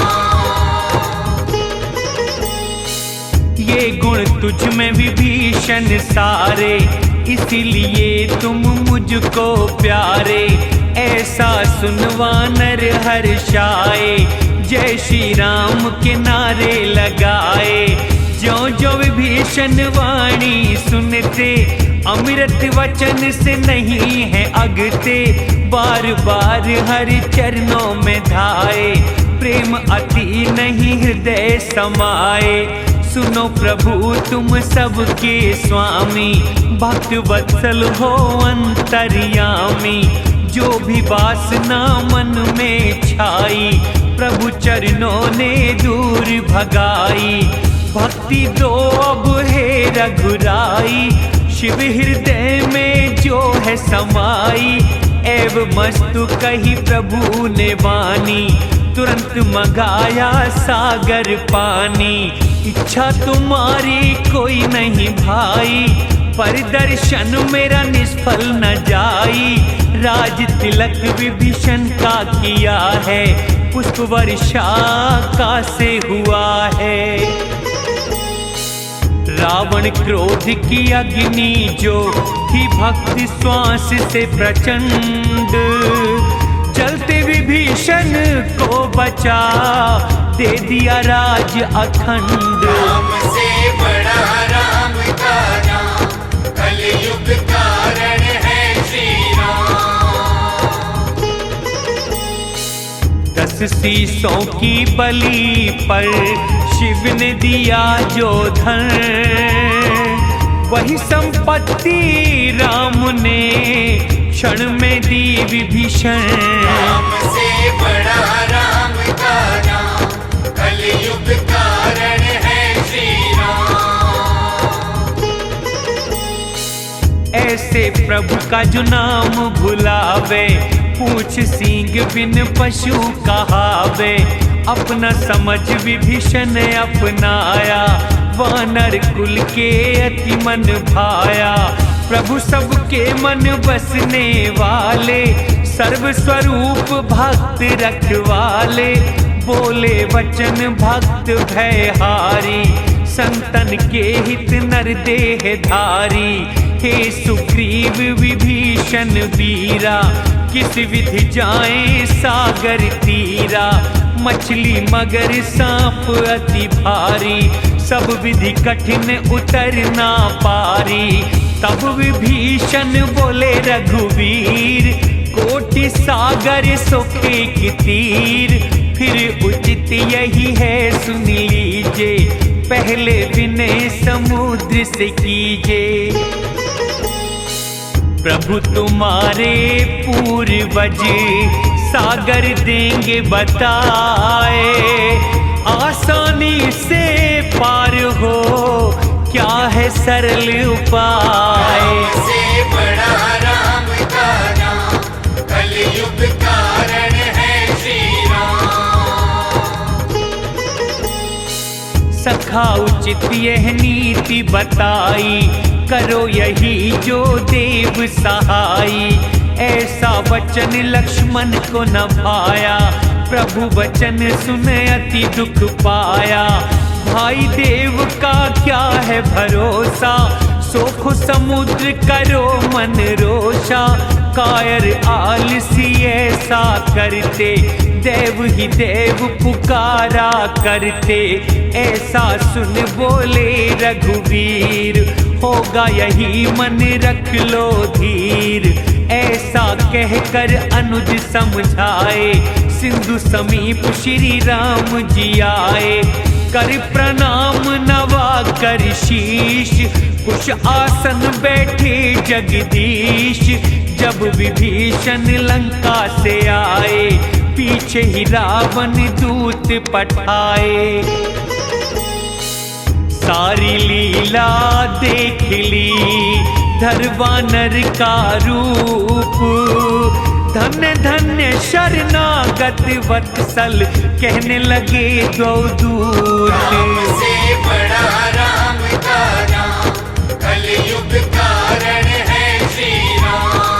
[SPEAKER 1] ये गुण तुझ में विभीषण सारे, इसीलिए तुम मुझको प्यारे। ऐसा सुनवा नर हर्षाए, जय श्री राम के नारे लगाए। जो जो विभीषण वाणी सुनते, अमृत वचन से नहीं है अगते। बार बार हरि चरणों में धाए, प्रेम अति नहीं हृदय समाए। सुनो प्रभु तुम सबके स्वामी, भक्त वत्सल हो अंतर्यामी। जो भी वासना मन में छाई, प्रभु चरणों ने दूर भगाई। भक्ति दो अब है रघुराई, शिव हृदय में जो है समाई। एव मस्तु कही प्रभु ने वाणी, तुरंत मंगाया सागर पानी। इच्छा तुम्हारी कोई नहीं भाई, पर दर्शन मेरा निष्फल न जाई। राज तिलक विभीषण का किया है, पुष्प वर्षा का से हुआ है। रावण क्रोध की अग्नि जो थी, भक्ति श्वास से प्रचंड। चलते विभीषण को बचा, दे दिया राज अखंड।
[SPEAKER 2] राम से बड़ा राम का नाम, कलयुग कारण है श्री राम।
[SPEAKER 1] 10 शीशों की बलि पर शिव ने दिया जो धन, वही संपत्ति राम ने क्षण में दी विभीषण।
[SPEAKER 2] राम से बड़ा राम का नाम, कलयुग कारण है श्री राम।
[SPEAKER 1] ऐसे प्रभु का जो नाम भुलावे, पूछ सींग बिन पशु कहावे। अपना समझ विभीषण अपनाया, वानर कुल के अति मन भाया। प्रभु सबके मन बसने वाले, सर्वस्वरूप भक्त रखवाले, बोले वचन भक्त भयहारी, संतन के हित नर देह धारी। हे सुग्रीव विभीषण वीरा, किस विधि जाएं सागर तीरा। मछली मगर सांप अति भारी, सब विधि कठिन उतरना पारी। तब विभीषण बोले रघुवीर, कोटि सागर सोखे की तीर। फिर उचित यही है सुन लीजे, पहले विनय समुद्र से कीजे। प्रभु तुम्हारे पूर्वज सागर देंगे बताए, आसानी से पार हो क्या है सरल उपाय।
[SPEAKER 2] से बड़ा राम का नाम, कलयुग कारण है श्री राम।
[SPEAKER 1] सखा उचित यह नीति बताई, करो यही जो देव सहाई। ऐसा वचन लक्ष्मण को न भाया, प्रभु वचन सुन अति दुख पाया। भाई देव का क्या है भरोसा, सोख समुद्र करो मन रोषा। कायर आलसी ऐसा करते, देव ही देव पुकारा करते। ऐसा सुन बोले रघुवीर, होगा यही मन रख लो धीर। ऐसा कहकर अनुज समझाए, सिंधु समीप श्री राम जी आए। कर प्रणाम नवा कर शीश, कुश आसन बैठे जगदीश। जब विभीषण लंका से आए, पीछे ही रावण दूत पठाए। सारी लीला देख ली धरवानर का रूप, धन्य धन्य शरणागत वत्सल कहने लगे दो दूत।
[SPEAKER 2] राम से बड़ा राम का नाम, कलयुग कारण है श्री राम।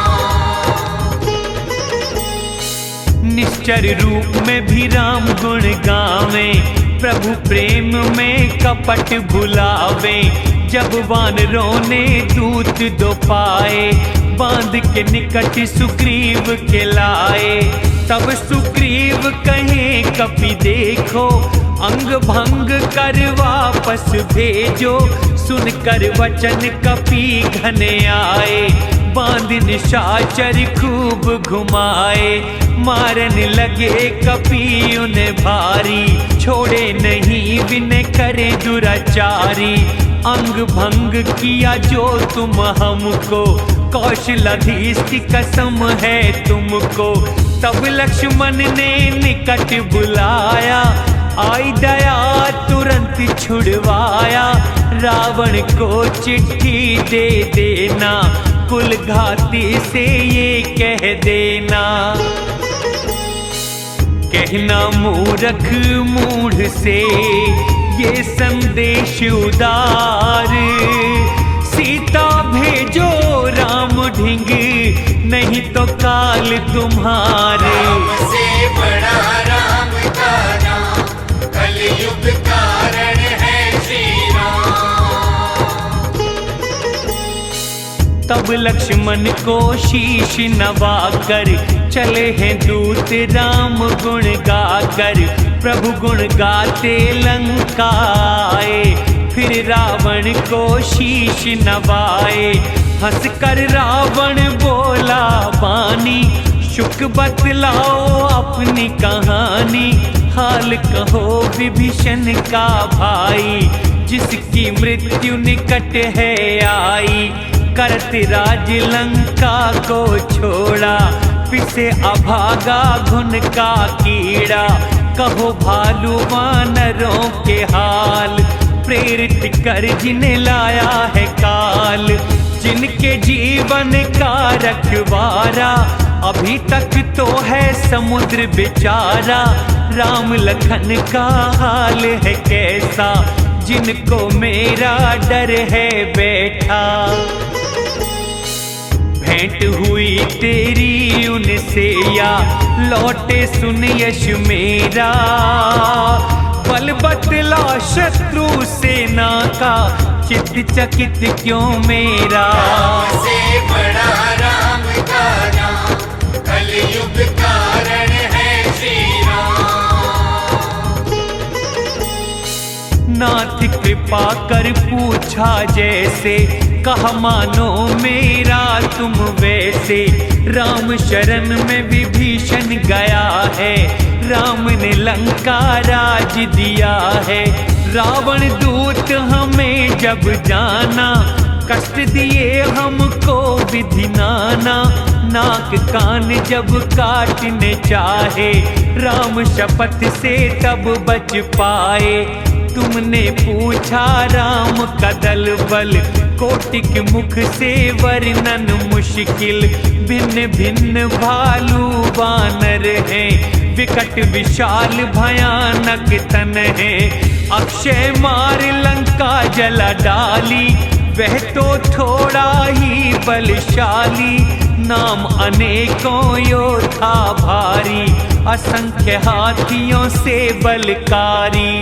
[SPEAKER 1] निश्चर रूप में भी राम गुण गावे, प्रभु प्रेम में कपट भुलावे। जब वानरों ने दूत दो पाए, बांध के निकट सुग्रीव के लाए। तब सुग्रीव कहे कपि देखो, अंग भंग कर वापस भेजो। सुनकर वचन कपि घने आए, बांध निशाचर खूब घुमाए। मारन लगे कपि उन्हें भारी, छोड़े नहीं विनय करे दुराचारी। अंग भंग किया जो तुम हमको, कौशलाधीश की कसम है तुमको। तब लक्ष्मण ने निकट बुलाया, आई दया तुरंत छुड़वाया। रावण को चिट्ठी दे देना, कुल घाती से ये कह देना। कहना मूर्ख मूढ़ से ये संदेश उदार, सीता भेजो राम ढिंग, नहीं तो काल तुम्हारे।
[SPEAKER 2] राम से बड़ा राम का नाम, कलयुग कारण है श्री राम।
[SPEAKER 1] तब लक्ष्मण को शीश नवाकर, चले हैं दूत राम गुण गाकर। प्रभु गुण गाते लंका आए, फिर रावण को शीश नवाए। हंस कर रावण बोला बानी, शुक बतलाओ अपनी कहानी। हाल कहो विभीषण का भाई, जिसकी मृत्यु निकट है आई। करत राज लंका को छोड़ा, पिसे अभागा घुन का कीड़ा। कहो भालू वानरों के हाल, प्रेरित कर जिन्हें लाया है काल। जिनके जीवन का रखवारा, अभी तक तो है समुद्र बेचारा। राम लखन का हाल है कैसा, जिनको मेरा डर है बैठा। भेंट हुई तेरी उनसे या लौटे सुन यश मेरा। बल बदला शत्रु सेना का चित चकित क्यों मेरा।
[SPEAKER 2] राम से बड़ा राम का नाम कलयुग कारण है श्री राम।
[SPEAKER 1] नाथ कृपा कर पूछा जैसे कहा मानो मेरा तुम वैसे। राम शरण में विभीषण गया है, राम ने लंका राज दिया है। रावण दूत हमें जब जाना, कष्ट दिए हमको विधि नाना। नाक कान जब काटने चाहे, राम शपथ से तब बच पाए। तुमने पूछा राम का दल बल, कोटिक मुख से वर्णन मुश्किल। भिन्न भिन्न भालू वानर हैं, विकट विशाल भयानक तन है। अक्षय मार लंका जला डाली, वह तो थोड़ा ही बलशाली। नाम अनेकों योद्धा भारी, असंख्य हाथियों से बलकारी।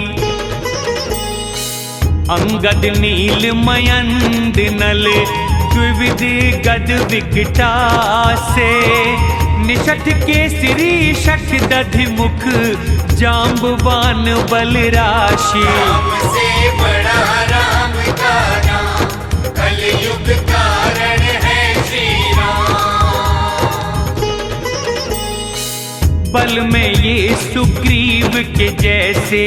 [SPEAKER 1] अंगद नील मयंद नल, द्विविध गद विकटासे। निषठ केसरी शठ दधि मुख, जाम्बवान बल राशि।
[SPEAKER 2] राम से बड़ा राम का नाम कलयुग कारण है श्री राम।
[SPEAKER 1] बल में ये सुग्रीव के जैसे,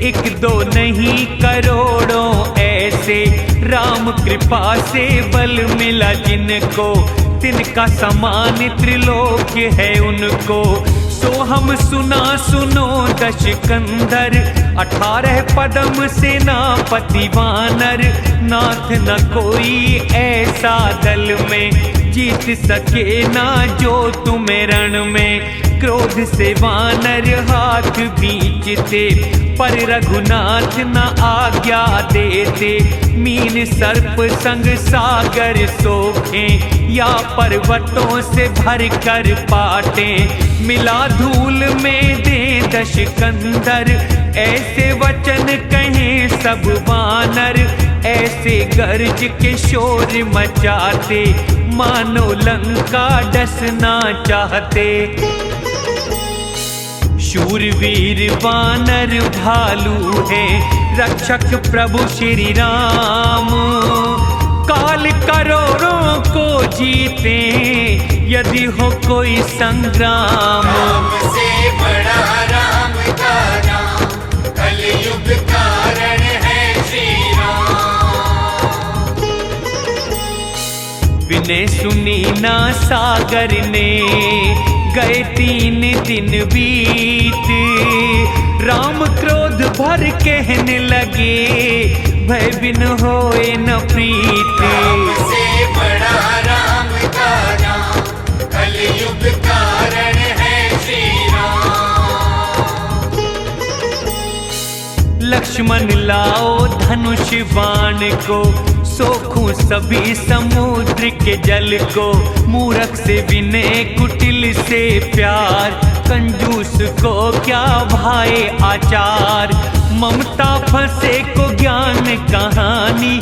[SPEAKER 1] एक दो नहीं करोड़ों ऐसे। राम कृपा से बल मिला जिनको, तिनका समान त्रिलोक है उनको। सो हम सुना सुनो दश कंधर, 18 पदम सेनापति वानर। नाथ न कोई ऐसा दल में, जीत सके ना जो तुम्हें रण में। क्रोध से वानर हाथ बीचते, पर रघुनाथ न आज्ञा देते। मीन सर्प संग सागर सोखे, या पर्वतों से भर कर पाटे। मिला धूल में दे दश कंधर, ऐसे वचन कहें सब वानर। ऐसे गर्ज के शोर मचाते, मानो लंका डसना चाहते। शूरवीर वानर भालू है, रक्षक प्रभु श्री राम। काल करोड़ों को जीते, यदि हो कोई संग्राम।
[SPEAKER 2] राम से बड़ा राम का नाम कलयुग कारण है श्री राम।
[SPEAKER 1] विनय सुनी ना सागर ने, गए 3 दिन बीत। राम क्रोध भर कहने लगे, भय बिन होए न प्रीत।
[SPEAKER 2] राम से बड़ा राम का नाम कलयुग कारण है श्री राम।
[SPEAKER 1] लक्ष्मण लाओ धनुष बाण को, सोखूं सभी समुद्र के जल को। मूर्ख से विनय कुटिल से प्यार, कंजूस को क्या भाए आचार। ममता फंसे को ज्ञान कहानी,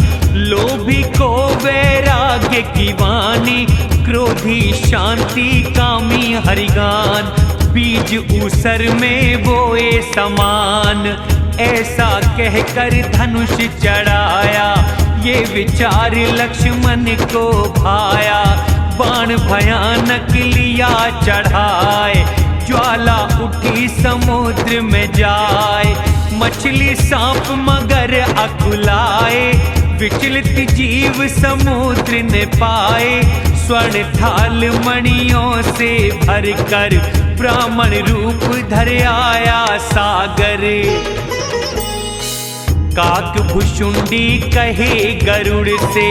[SPEAKER 1] लोभी को वैराग्य की वाणी। क्रोधी शांति कामी हरिगान, बीज ऊसर में बोए समान। ऐसा कहकर धनुष चढ़ाया, ये विचार लक्ष्मण को भाया। बाण भयानक लिया चढ़ाए, ज्वाला उठी समुद्र में जाए। मछली सांप मगर अकुलाए, विचलित जीव समुद्र ने पाए। स्वर्ण थाल मणियों से भरकर, ब्राह्मण रूप धर आया सागर। काक भुषुंडी कहे गरुड़ से,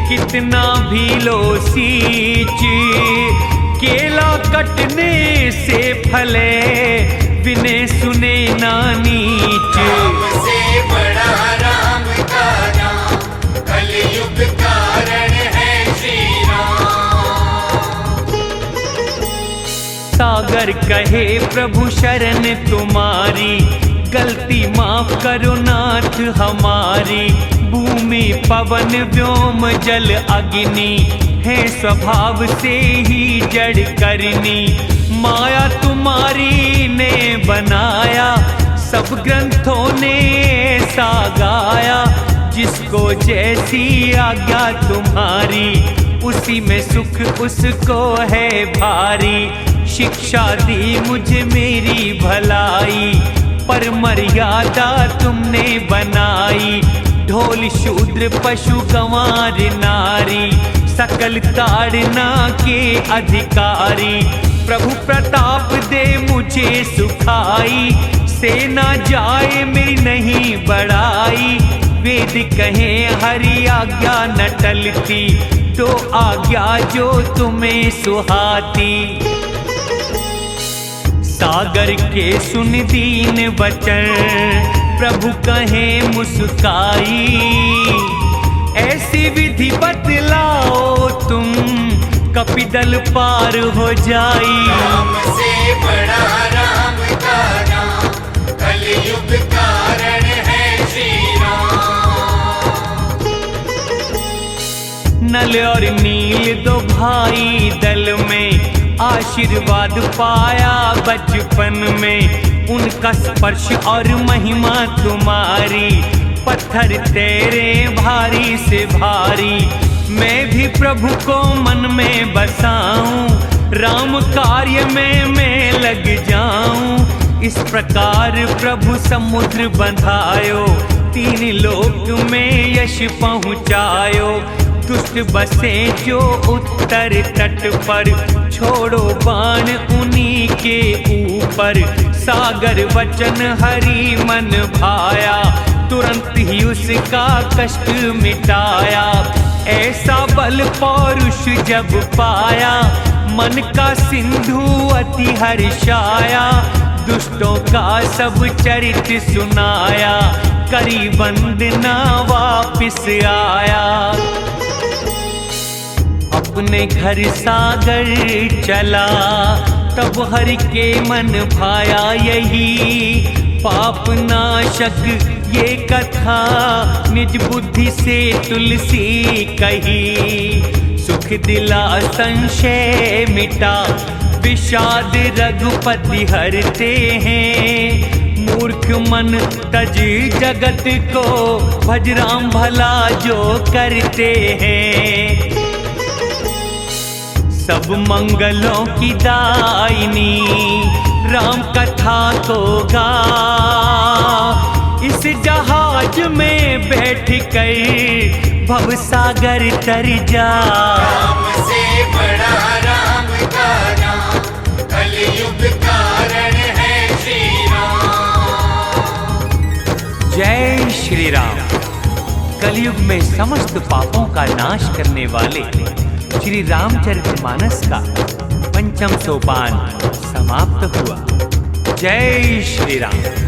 [SPEAKER 1] कितना भी लो सींच। केला कटने से फले, विनय सुने ना नीच।
[SPEAKER 2] राम से बड़ा राम का नाम कलयुग कारण है श्री राम।
[SPEAKER 1] कहे प्रभु शरण तुम्हारी, गलती माफ करो नाथ हमारी। भूमि पवन व्योम जल अग्नि है स्वभाव से ही जड़ करनी। माया तुम्हारी ने बनाया, सब ग्रंथों ने ऐसा गाया। जिसको जैसी आज्ञा तुम्हारी, उसी में सुख उसको है भारी। शिक्षा दी मुझे मेरी भलाई, पर मर्यादा तुमने बनाई। ढोल शूद्र पशु गंवार नारी, सकल ताड़ना के अधिकारी। प्रभु प्रताप दे मुझे सुखाई, सेना जाए मेरी नहीं बढ़ाई। वेद कहे हरि आज्ञा न टलती, तो आज्ञा जो तुम्हें सुहाती। सागर के सुन दीन वचन, प्रभु कहे मुस्काई। ऐसी विधि बतलाओ तुम, कपिदल पार हो जाई।
[SPEAKER 2] राम से बड़ा राम का नाम, कलयुग कारण है श्री राम।
[SPEAKER 1] नल और नील दो भाई दल में, आशीर्वाद पाया बचपन में। उनका स्पर्श और महिमा तुम्हारी, पत्थर तेरे भारी से भारी। मैं भी प्रभु को मन में बसाऊं, राम कार्य में मैं लग जाऊं। इस प्रकार प्रभु समुद्र बंधायो, तीन लोक में यश पहुँचायो। दुष्ट बसे जो उत्तर तट पर, छोड़ो बाण उन्हीं के ऊपर। सागर वचन हरि मन भाया, तुरंत ही उसका कष्ट मिटाया। ऐसा बल पौरुष जब पाया, मन का सिंधु अति हर्षाया। दुष्टों का सब चरित्र सुनाया, करी वंदना वापिस आया। अपने घर सागर चला, तब हरि के मन भाया यही। पाप नाशक ये कथा, निज बुद्धि से तुलसी कही। सुख दिला संशय मिटा, विषाद रघुपति हरते हैं। मूर्ख मन तज जगत को, भज राम भला जो करते हैं। सब मंगलों की दायिनी, राम कथा को गा। इस जहाज में बैठ कर भव सागर तर जा।
[SPEAKER 2] राम से बड़ा राम का नाम, कलयुग कारण है श्री राम।
[SPEAKER 1] जय श्री राम। कलयुग में समस्त पापों का नाश करने वाले श्री रामचरितमानस का पंचम सोपान समाप्त हुआ। जय श्री राम।